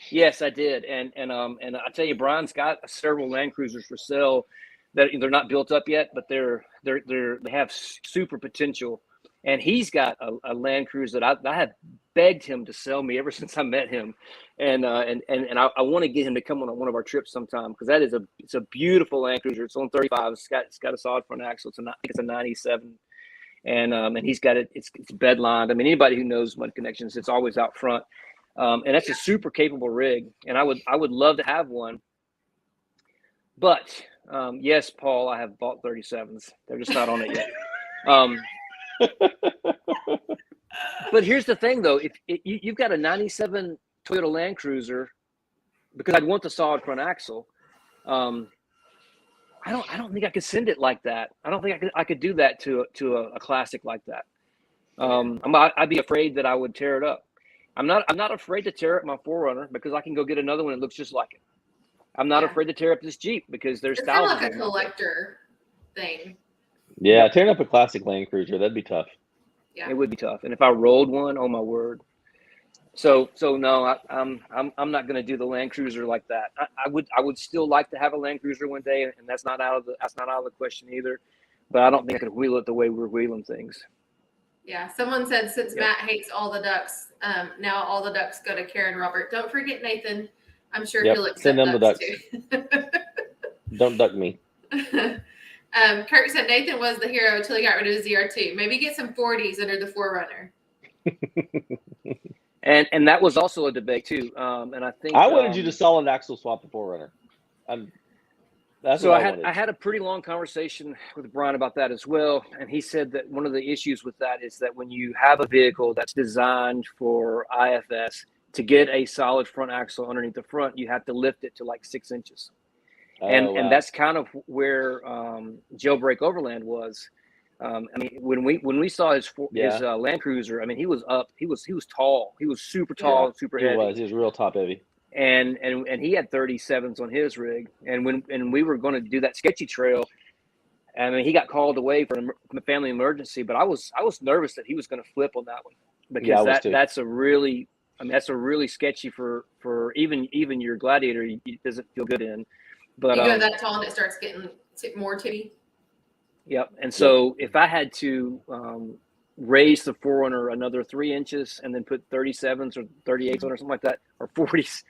Yes, I did. And I tell you, Brian's got several Land Cruisers for sale that they're not built up yet, but they have super potential. And he's got a Land Cruiser that I have begged him to sell me ever since I met him, and I want to get him to come on one of our trips sometime, because it's a beautiful Land Cruiser. It's on 35. It's got a solid front axle. I think it's a 97, and he's got it's bed lined. I mean, anybody who knows Mud Connections, it's always out front, and that's a super capable rig. And I would love to have one, but yes, Paul, I have bought 37s. They're just not on it yet. But here's the thing, though. If you've got a 97 Toyota Land Cruiser, because I'd want the solid front axle, I don't think I could send it like that. I don't think I could do that to a classic like that. I'd be afraid that I would tear it up. I'm not afraid to tear up my 4Runner, because I can go get another one that looks just like it. I'm not afraid to tear up this Jeep, because there's thousands. It's kind of like a collector thing. Yeah, tearing up a classic Land Cruiser, that'd be tough. Yeah. It would be tough. And if I rolled one, oh my word. So no, I'm not going to do the Land Cruiser like that. I would still like to have a Land Cruiser one day, and that's not out of the question either. But I don't think I could wheel it the way we're wheeling things. Yeah, someone said since Matt hates all the ducks, now all the ducks go to Cara and Robert. Don't forget Nathan. I'm sure he'll accept send them the ducks too. Don't duck me. Kirk said Nathan was the hero until he got rid of his ZR2. Maybe get some 40s under the 4Runner. And that was also a debate too. And I think I wanted you to solid axle swap the 4Runner. I had a pretty long conversation with Brian about that as well, and he said that one of the issues with that is that when you have a vehicle that's designed for IFS, to get a solid front axle underneath the front, you have to lift it to like 6 inches. And that's kind of where Jailbreak Overland was. I mean, when we saw his Land Cruiser, I mean, he was up. He was tall. He was super tall, super heavy. He was real top heavy. And he had 37s on his rig. And when we were going to do that sketchy trail, I mean, he got called away for a family emergency. But I was nervous that he was going to flip on that one, because that's a really sketchy for even your Gladiator. It doesn't feel good in. But you go that tall and it starts getting more titty. Yep. And so if I had to raise the 4Runner another 3 inches and then put 37s or 38s on or something like that, or 40s,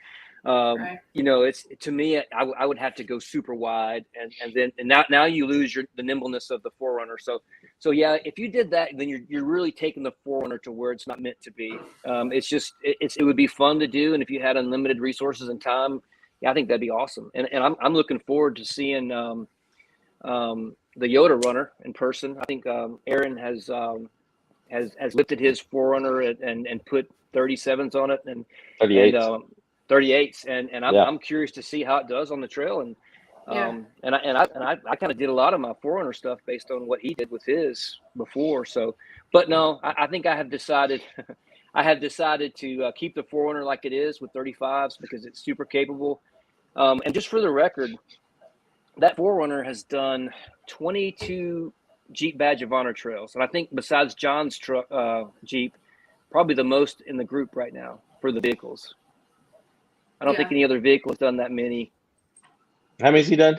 Right. You know, it's, to me, I would have to go super wide, and now you lose the nimbleness of the Forerunner. So yeah, if you did that, then you're really taking the Forerunner to where it's not meant to be. It would be fun to do, and if you had unlimited resources and time, yeah, I think that'd be awesome. And I'm looking forward to seeing the Yoda runner in person. I think Aaron has lifted his Forerunner and put 37s on it and 38s, and I'm curious to see how it does on the trail. And I kind of did a lot of my Forerunner stuff based on what he did with his before. So, but no, I think I have decided to keep the Forerunner like it is with 35s because it's super capable. And just for the record, that Forerunner has done 22 Jeep Badge of Honor trails, and I think besides John's Jeep, probably the most in the group right now for the vehicles. I don't think any other vehicle has done that many. How many has he done?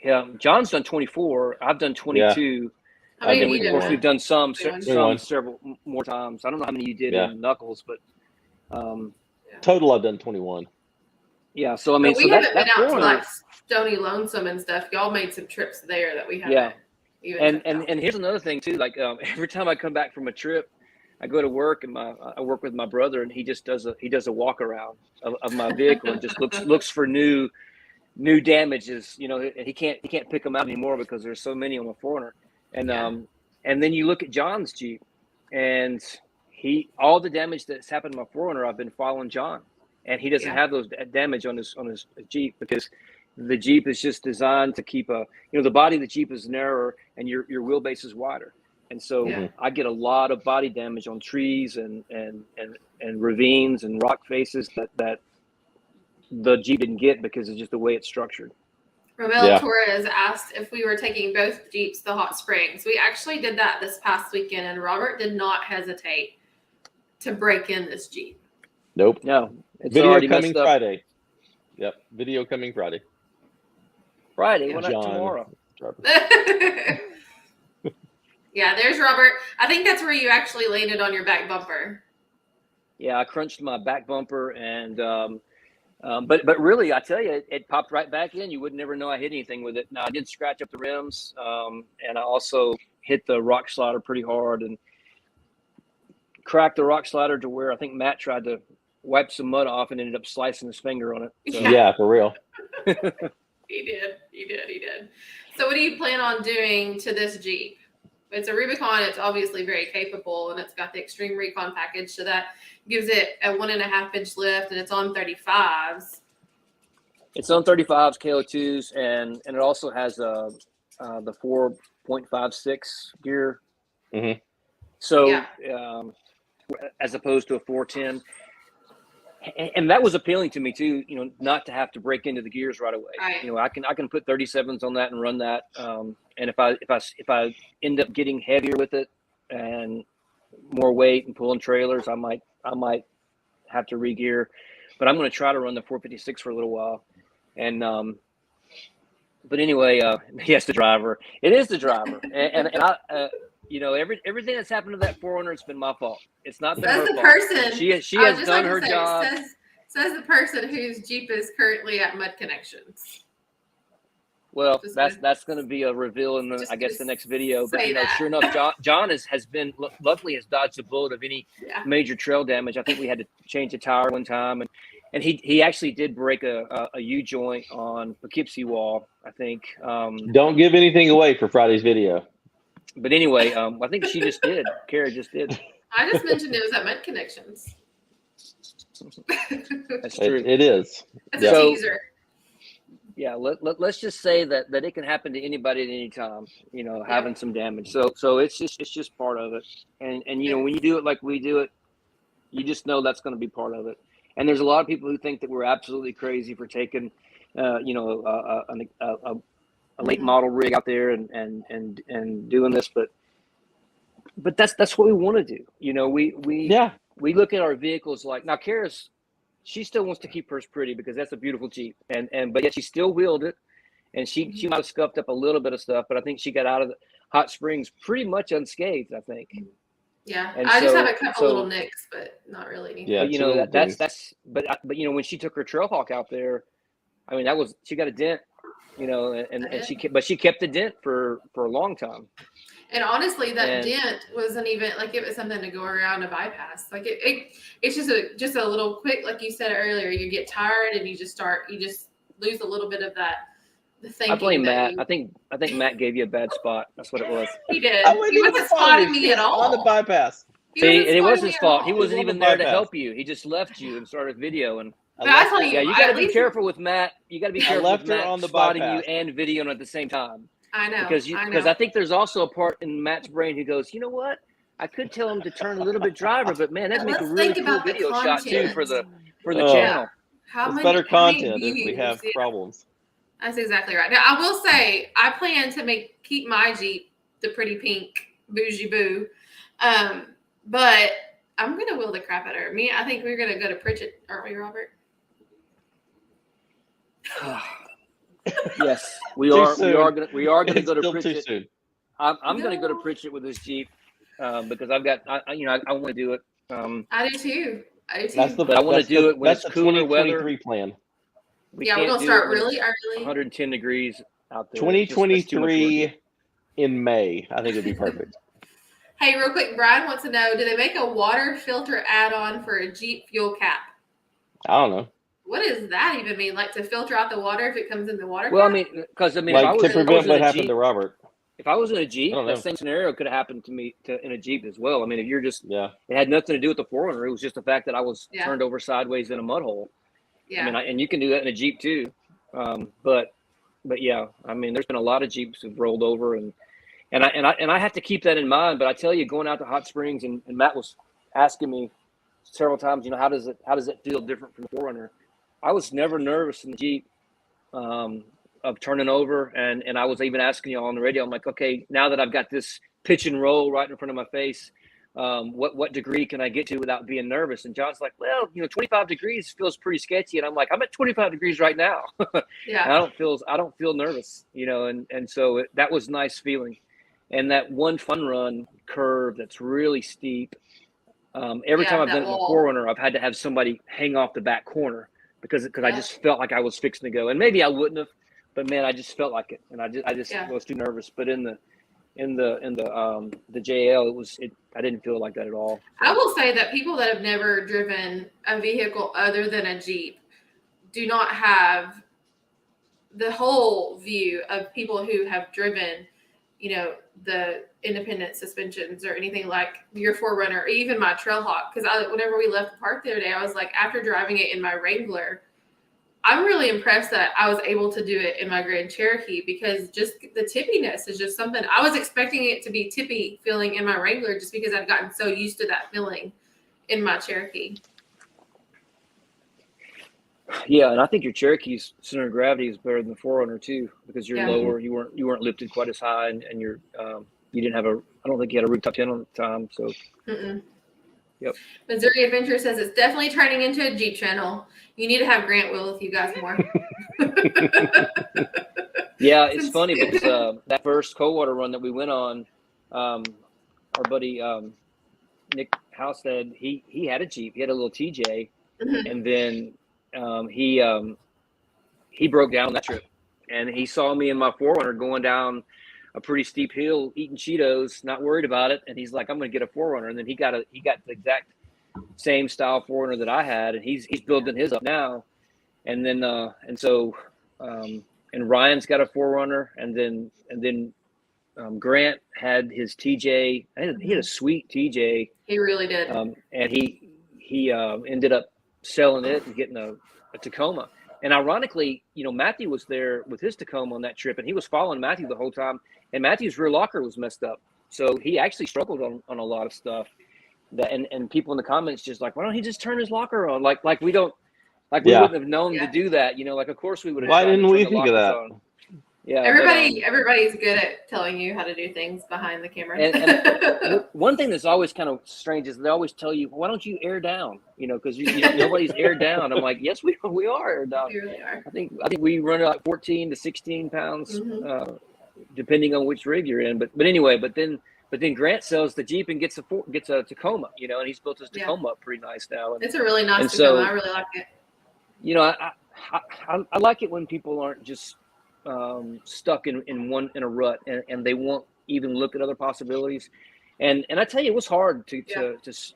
Yeah, John's done 24. I've done 22. How many and of course, we've done some several more times. I don't know how many you did in Knuckles, but total I've done 21. Yeah, so I mean, we haven't been out to like Stony Lonesome and stuff. Y'all made some trips there that we haven't. Yeah, and here's another thing too. Like every time I come back from a trip, I go to work and I work with my brother, and he just does a walk around of my vehicle and just looks for new damages. You know, and he can't pick them out anymore because there's so many on my Forerunner. And then you look at John's Jeep, and all the damage that's happened to my Forerunner, I've been following John, and he doesn't have those damage on his Jeep because the Jeep is just designed to keep the body of the Jeep is narrower and your wheelbase is wider. And so I get a lot of body damage on trees and ravines and rock faces that the Jeep didn't get because of just the way it's structured. Romel Torres asked if we were taking both Jeeps to Hot Springs. We actually did that this past weekend, and Robert did not hesitate to break in this Jeep. Nope. No. It's video coming Friday. Yep. Video coming Friday. Friday? What about tomorrow? Yeah, there's Robert. I think that's where you actually landed on your back bumper. Yeah, I crunched my back bumper, and but really, I tell you, it popped right back in. You would never know I hit anything with it. Now, I did scratch up the rims, and I also hit the rock slider pretty hard and cracked the rock slider to where I think Matt tried to wipe some mud off and ended up slicing his finger on it. So. Yeah, for real. He did. So what do you plan on doing to this Jeep? It's a Rubicon. It's obviously very capable, and it's got the Extreme Recon package, so that gives it a 1.5-inch lift, and it's on 35s. It's on 35s, KO2s, and it also has the 4.56 gear. Mm-hmm. So as opposed to a 410. And that was appealing to me too, not to have to break into the gears right away. Right. I can put 37s on that and run that. And if I end up getting heavier with it and more weight and pulling trailers, I might have to re-gear. But I'm going to try to run the 456 for a little while. And but anyway, yes, the driver. It is the driver, and I. Everything that's happened to that Forerunner, it's been my fault. It's not been her fault. Person. She has done her job. Says the person whose Jeep is currently at Mud Connections. Well, that's going to be a reveal in the next video. But sure enough, John luckily has dodged a bullet of any major trail damage. I think we had to change a tire one time, and he actually did break a U joint on Poughkeepsie wall, I think. Don't give anything away for Friday's video. But anyway, I think she just did. Cara just did. I just mentioned it was at Med Connections. That's true. It is. That's a teaser. Yeah, let's just say that it can happen to anybody at any time. Having some damage. So it's just part of it. And when you do it like we do it, you just know that's going to be part of it. And there's a lot of people who think that we're absolutely crazy for taking, a late model rig out there and doing this, but that's what we want to do. We look at our vehicles like now. She still wants to keep hers pretty because that's a beautiful Jeep, but yet she still wheeled it, and she might have scuffed up a little bit of stuff, but I think she got out of the Hot Springs pretty much unscathed. I think. Yeah, And I just have a couple little nicks, but not really anything. Yeah, but, you know, but you know, when she took her Trailhawk out there, I mean, she got a dent, you know, and she kept the dent for a long time. And honestly, that dent wasn't even like it was something to go around a bypass. Like it's just a little quick, like you said earlier. You get tired and you just lose a little bit of that. The thinking. I blame Matt. I think Matt gave you a bad spot. That's what it was. He did. He wasn't spotting me at all on the bypass. See, it was his fault. He wasn't even there to help you. He just left you and started videoing. But I tell you, you got to be careful with Matt. You got to be careful with Matt on the spotting bypass. you and videoing at the same time. I know. Because I think there's also a part in Matt's brain who goes, you know what? I could tell him to turn a little bit driver, but man, that'd make a really cool video shot too for the channel. It's better content if we have problems. That's exactly right. Now I will say I plan to keep my Jeep the pretty pink bougie boo, but I'm gonna wheel the crap out of her. I think we're gonna go to Pritchett, aren't we, Robert? Yes, we are. We are gonna go to Pritchett. Too soon. I'm gonna go to Pritchett with this Jeep because I've got I want to do it. I do too. But I want to do it when it's cooler weather. Plan. We're gonna start really early. 110 degrees out there. 2023 in May, I think it'd be perfect. Hey, real quick, Brian wants to know: do they make a water filter add-on for a Jeep fuel cap? I don't know. What does that even mean? Like to filter out the water if it comes in the water? Well, cap? Like to prevent what happened to Robert. If I was in a Jeep, that same scenario could have happened to me in a Jeep as well. I mean, if you're just it had nothing to do with the 4Runner. It was just the fact that I was turned over sideways in a mud hole. Yeah. I mean, and you can do that in a Jeep too. But yeah, I mean, there's been a lot of Jeeps have rolled over, and I have to keep that in mind. But I tell you, going out to Hot Springs, and Matt was asking me several times, you know, how does it feel different from the 4Runner? I was never nervous in the Jeep of turning over, and I was even asking y'all on the radio. I'm like, okay, now that I've got this pitch and roll right in front of my face, what degree can I get to without being nervous? And John's like, well, you know, 25 degrees feels pretty sketchy. And I'm like, I'm at 25 degrees right now. Yeah. I don't feel nervous, you know, and so that was nice feeling. And that one fun run curve that's really steep. Every time I've done it in the 4Runner, I've had to have somebody hang off the back corner because I just felt like I was fixing to go. And maybe I wouldn't have, but man, I just felt like it. And I just was too nervous. But in the JL, I didn't feel like that at all. I will say that people that have never driven a vehicle other than a Jeep do not have the whole view of people who have driven, you know, the independent suspensions or anything like your 4Runner or even my Trailhawk. Because whenever we left the park the other day, I was like, after driving it in my Wrangler, I'm really impressed that I was able to do it in my Grand Cherokee because just the tippiness is just something. I was expecting it to be tippy feeling in my Wrangler just because I've gotten so used to that feeling in my Cherokee. Yeah, and I think your Cherokee's center of gravity is better than the 4Runner too because you're lower. You weren't lifted quite as high, and you're you didn't have I don't think you had a rooftop tent on the time. So. Mm-mm. Yep. Missouri Adventure says it's definitely turning into a Jeep channel. You need to have Grant Will with you guys more. Yeah, it's funny because that first Coldwater run that we went on, our buddy Nick Halstead, he had a Jeep. He had a little TJ, and then he broke down on that trip, and he saw me in my 4Runner going down a pretty steep hill, eating Cheetos, not worried about it. And he's like, I'm going to get a 4Runner. And then he got the exact same style 4Runner that I had. And he's building his up now. And then, and Ryan's got a 4Runner. And then Grant had his TJ. He had a sweet TJ. He really did. And he ended up selling it and getting a Tacoma. And ironically, you know, Matthew was there with his Tacoma on that trip, and he was following Matthew the whole time. And Matthew's rear locker was messed up, so he actually struggled on a lot of stuff. And people in the comments just like, why don't he just turn his locker on? Like we don't, like we wouldn't have known to do that. You know, like of course we would have. Why didn't we think of that? On. Yeah, everybody's good at telling you how to do things behind the camera. And one thing that's always kind of strange is they always tell you, why don't you air down? You know, because nobody's aired down. I'm like, yes, we are aired down. We really are. I think we run like 14 to 16 pounds, depending on which rig you're in. But anyway, but then But then Grant sells the Jeep and gets a Tacoma, you know, and he's built his Tacoma up pretty nice now. It's a really nice Tacoma. So, I really like it. You know, I like it when people aren't just stuck in a rut and they won't even look at other possibilities. And I tell you, it was hard to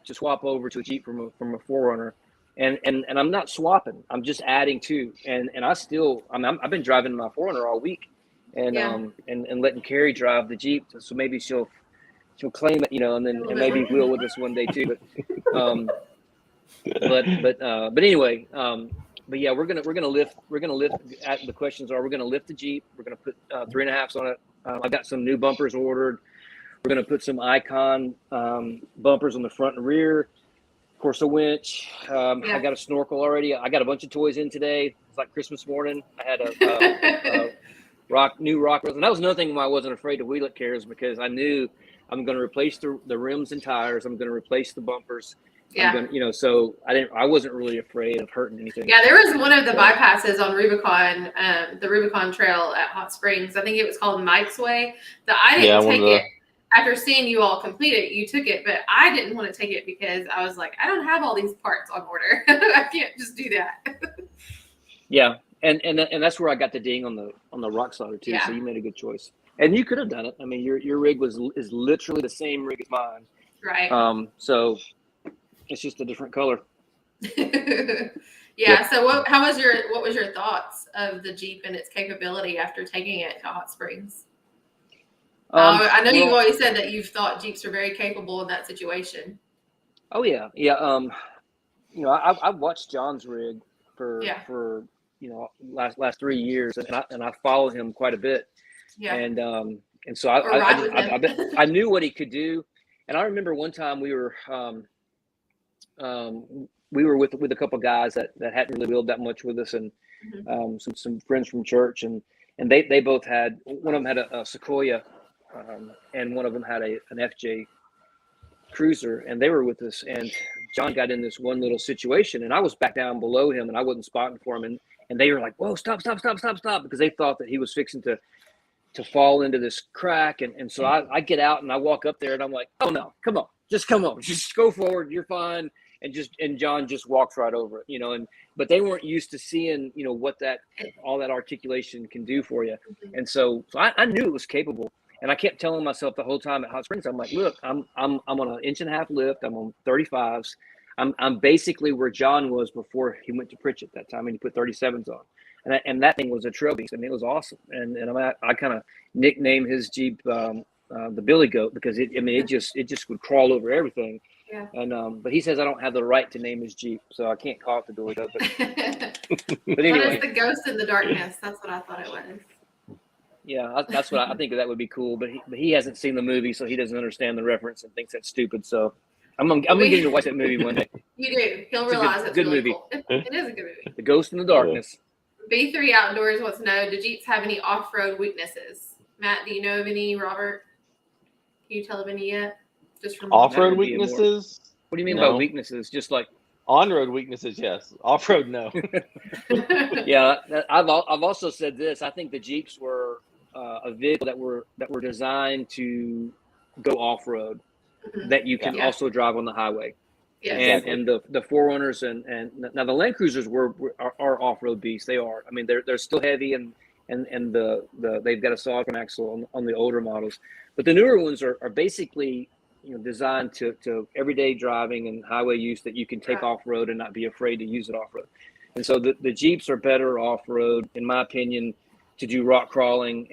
swap over to a Jeep from a 4Runner. And I'm not swapping. I'm just adding to. And I've been driving my 4Runner all week, and letting Carrie drive the Jeep. So maybe she'll claim it, you know, and maybe we'll with us one day too. But anyway, but yeah, we're gonna lift. The questions are: we're gonna lift the Jeep. We're gonna put 3.5s on it. I've got some new bumpers ordered. We're gonna put some Icon bumpers on the front and rear. Of course, a winch. I got a snorkel already. I got a bunch of toys in today. It's like Christmas morning. I had a new rock rails, and that was another thing why I wasn't afraid to wheel it, Cares, because I knew I'm going to replace the rims and tires. I'm going to replace the bumpers. Yeah. So I wasn't really afraid of hurting anything. Yeah, there was one of the bypasses on Rubicon, the Rubicon Trail at Hot Springs. I think it was called Mike's Way. I didn't take it. After seeing you all complete it, you took it, but I didn't want to take it because I was like, I don't have all these parts on order. I can't just do that. Yeah, and that's where I got the ding on the rock slider too. Yeah. So you made a good choice, and you could have done it. I mean, your rig is literally the same rig as mine. Right. So it's just a different color. Yeah. So what was your thoughts of the Jeep and its capability after taking it to Hot Springs? I know you've always said that you've thought Jeeps are very capable in that situation. Oh yeah. I've watched John's rig for last 3 years, and I follow him quite a bit. Yeah. And so I knew what he could do, and I remember one time we were with a couple of guys that hadn't really wheeled that much with us, and some friends from church, and they both had, one of them had a Sequoia. And one of them had an FJ Cruiser, and they were with us. And John got in this one little situation, and I was back down below him, and I wasn't spotting for him. And they were like, "Whoa, stop!" Because they thought that he was fixing to fall into this crack. And so I get out and I walk up there, and I'm like, "Oh no, come on, just go forward. You're fine." And John just walks right over it, you know. But they weren't used to seeing, you know, what all that articulation can do for you. And so I knew it was capable. And I kept telling myself the whole time at Hot Springs, I'm like, look, I'm on an 1.5 inch lift. I'm on 35s. I'm basically where John was before he went to Pritchett that time, and he put 37s on. And that thing was a trail beast. I mean, it was awesome. And I kind of nicknamed his Jeep the Billy Goat, because it just would crawl over everything. Yeah. And but he says I don't have the right to name his Jeep, so I can't call it the Billy Goat. But anyway, it's the ghost in the darkness. That's what I thought it was. Yeah, that's what I think that would be cool. But he hasn't seen the movie, so he doesn't understand the reference and thinks that's stupid. So I'm gonna get him to watch that movie one day. You do. He'll realize it's good really movie. Cool. It is a good movie. The Ghost in the Darkness. B3 Outdoors wants to know, do Jeeps have any off-road weaknesses? Matt, do you know of any? Robert, can you tell of any yet? Just from off-road weaknesses? What do you mean by weaknesses? Just like on-road weaknesses, yes. Off-road, no. Yeah, I've also said this. I think the Jeeps were a vehicle that were designed to go off-road, that you can also drive on the highway. Yeah, and the 4Runners and now the Land Cruisers are off-road beasts. They are. I mean, they're still heavy, and they've got a solid front axle on the older models, but the newer ones are basically, you know, designed to everyday driving and highway use, that you can take off-road and not be afraid to use it off-road. And so the Jeeps are better off-road, in my opinion, to do rock crawling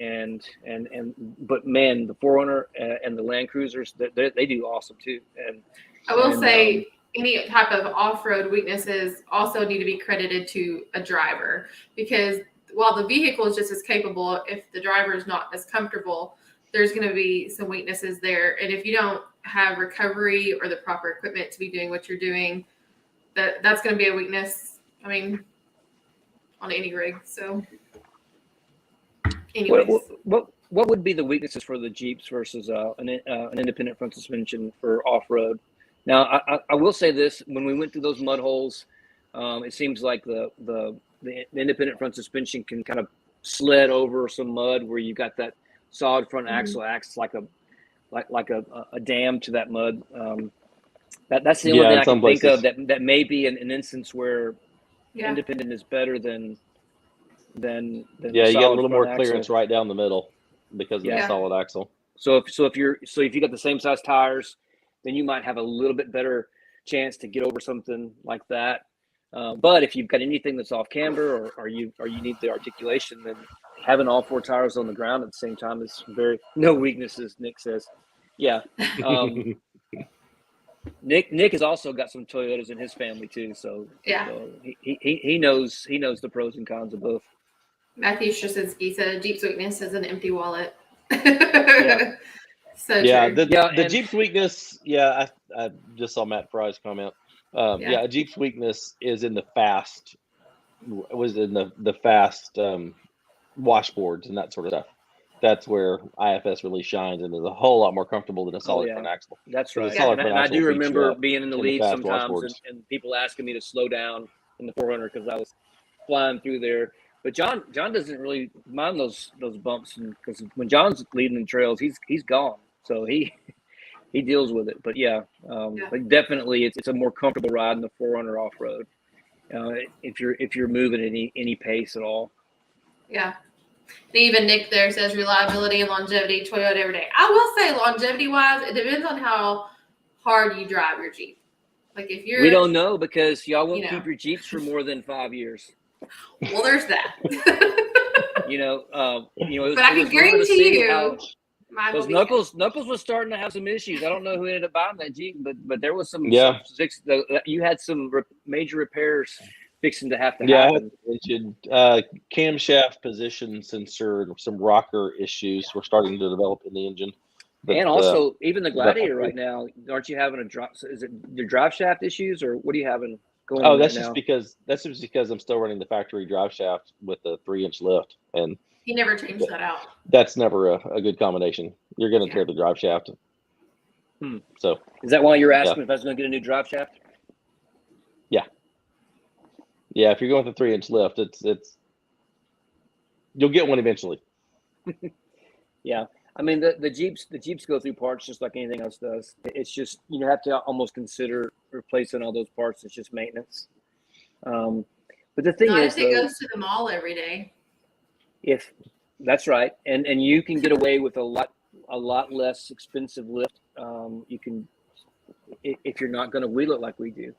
but man, the 4Runner and the Land Cruisers, they do awesome too. And I will say any type of off-road weaknesses also need to be credited to a driver, because while the vehicle is just as capable, if the driver is not as comfortable, there's going to be some weaknesses there. And if you don't have recovery or the proper equipment to be doing what you're doing, that's going to be a weakness. I mean, on any rig. So anyways. What would be the weaknesses for the Jeeps versus an independent front suspension for off-road? Now, I will say this: when we went through those mud holes, it seems like the independent front suspension can kind of sled over some mud where you got that solid front axle acts like like a dam to that mud. That's the only thing I can think of that may be an instance where independent is better than you get a little more clearance right down the middle because of the solid axle. So if you got the same size tires, then you might have a little bit better chance to get over something like that. But if you've got anything that's off camber or you need the articulation, then having all 4 tires on the ground at the same time is no weaknesses, Nick says. Yeah. Nick has also got some Toyotas in his family too, so he knows the pros and cons of both. Matthew Straczynski said Jeep's weakness is an empty wallet. So the Jeep's weakness. I just saw Matt Fry's comment. A Jeep's weakness is in the fast. Was in the fast washboards and that sort of stuff. That's where IFS really shines and is a whole lot more comfortable than a solid front axle. That's right. And I do remember being in the lead sometimes and people asking me to slow down in the 400 because I was flying through there. But John doesn't really mind those bumps because when John's leading the trails, he's gone. So he deals with it. But but definitely it's a more comfortable ride in the 400 off road. If you're moving at any pace at all. Yeah. Even Nick there says reliability and longevity, Toyota every day. I will say longevity-wise, it depends on how hard you drive your Jeep. Like if you're... We don't know because y'all won't keep your Jeeps for more than 5 years. Well, there's that. But I can guarantee you... Because Knuckles was starting to have some issues. I don't know who ended up buying that Jeep, but there was some... you had some major repairs fixing to happen. I mentioned camshaft position sensor, some rocker issues were starting to develop in the engine. But, and also, even the Gladiator right now, aren't you having is it your drive shaft issues or what are you having going on that's just because I'm still running the factory drive shaft with the 3-inch lift. And he never changed that out. That's never a good combination. You're going to tear the drive shaft. So is that why you're asking if I was going to get a new drive shaft? Yeah, if you're going with a 3-inch lift, it's you'll get one eventually. Yeah, I mean the Jeeps go through parts just like anything else does. It's just you have to almost consider replacing all those parts. It's just maintenance. But the thing is, it goes to the mall every day. If that's right, and you can get away with a lot less expensive lift. You can if you're not going to wheel it like we do.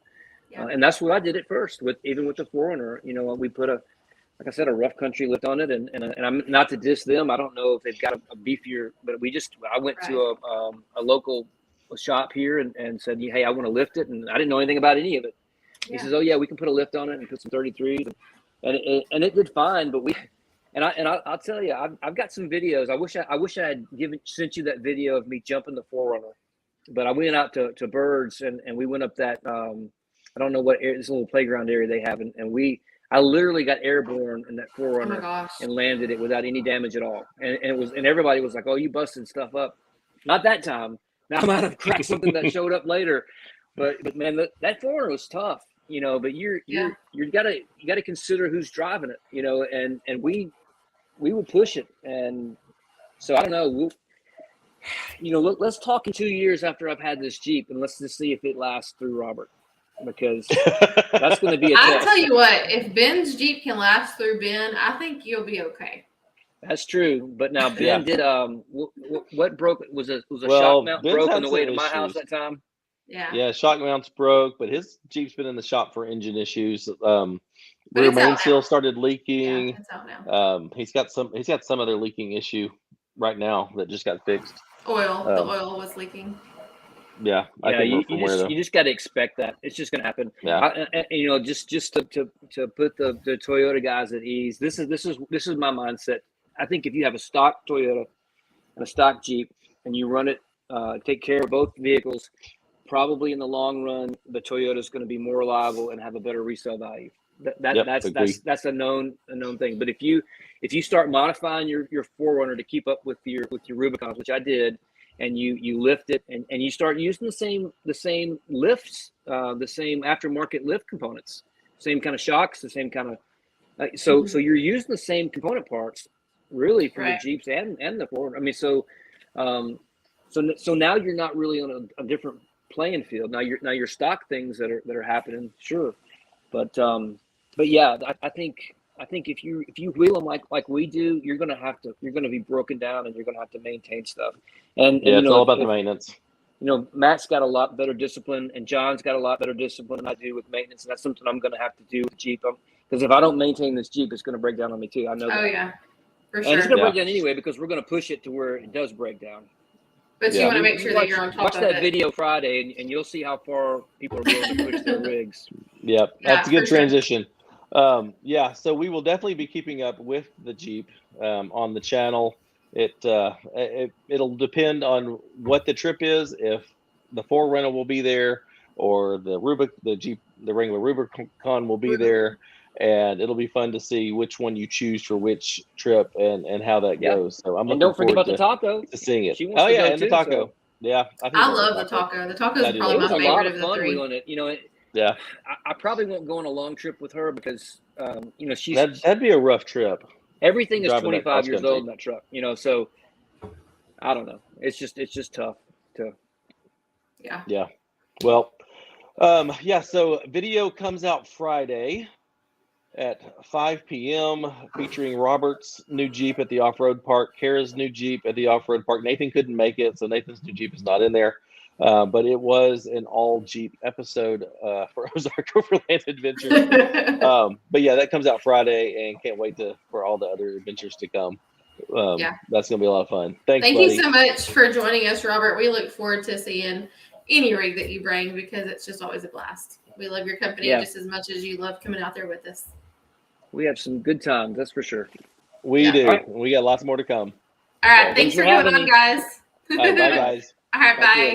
Yeah. And that's what I did at first even with the 4Runner. We put like I said, a rough country lift on it, and I'm not to diss them. I don't know if they've got a beefier, but I went to a local shop here and said, hey, I want to lift it, and I didn't know anything about any of it. He says, oh yeah, we can put a lift on it and put some 33s, and it did fine. But I'll tell you, I've got some videos. I wish I had sent you that video of me jumping the 4Runner, but I went out to Birds and we went up that. I don't know what this little playground area they have, and I literally got airborne in that 4Runner and landed it without any damage at all. And everybody was like, "Oh, you busted stuff up." Not that time. Now I might have cracked something that showed up later, but man, that 4Runner was tough, But you gotta consider who's driving it, and we would push it, and so I don't know. Let's talk in 2 years after I've had this Jeep, and let's just see if it lasts through Robert. Because that's going to be a test. I'll tell you what, if Ben's Jeep can last through Ben, I think you'll be okay. That's true. But now Ben did what broke? Was a shock mount broke on the way to my house that time? Yeah, shock mounts broke, but his Jeep's been in the shop for engine issues. Rear main seal started leaking. Yeah, it's out now. He's got some other leaking issue right now that just got fixed. The oil was leaking. Yeah, you just got to expect that it's just going to happen. Yeah, just to put the Toyota guys at ease. This is my mindset. I think if you have a stock Toyota and a stock Jeep and you run it, take care of both vehicles, probably in the long run, the Toyota is going to be more reliable and have a better resale value. That's a known thing. But if you start modifying your 4Runner to keep up with your Rubicons, which I did. And you lift it and you start using the same lifts, the same aftermarket lift components, same kind of shocks, the same kind of so you're using the same component parts really for the Jeeps and the 4Runner. I mean, so So now you're not really on a different playing field. Now you're stock things that are happening, sure, but yeah, I think if you wheel them like we do, you're gonna be broken down, and you're gonna have to maintain stuff. And Yeah, you it's know, all about the maintenance. You know, Matt's got a lot better discipline, and John's got a lot better discipline than I do with maintenance, and that's something I'm gonna have to do with Jeep. Because if I don't maintain this Jeep, it's gonna break down on me too. I know that. Oh yeah, for sure. And it's gonna break down anyway, because we're gonna push it to where it does break down. But you want to make sure that you're on top of it. Watch that video Friday, and you'll see how far people are willing to push their rigs. Yep, that's a good transition. So we will definitely be keeping up with the Jeep on the channel. It'll depend on what the trip is, if the 4Runner will be there, or the regular Rubicon will be there, and it'll be fun to see which one you choose for which trip and how that goes. So I'm looking don't forget forward about the taco. to seeing it. Oh yeah, and the taco. So. Yeah, I love the taco. The taco is probably my favorite of the three. It. You know, I probably won't go on a long trip with her because you know, that'd be a rough trip. Everything is 25 years old in that truck. You know, so I don't know. It's just tough to. Yeah. Well, so video comes out Friday at 5 p.m. featuring Robert's new Jeep at the off-road park, Cara's new Jeep at the off-road park. Nathan couldn't make it, so Nathan's new Jeep is not in there. But it was an all Jeep episode for Ozark Overland Adventure. But yeah, that comes out Friday, and can't wait for all the other adventures to come. That's gonna be a lot of fun. Thank you so much for joining us, Robert. We look forward to seeing any rig that you bring, because it's just always a blast. We love your company just as much as you love coming out there with us. We have some good times, that's for sure. We do. Right. We got lots more to come. All right. Thanks for coming on, guys. All right, bye, guys. All right. Bye.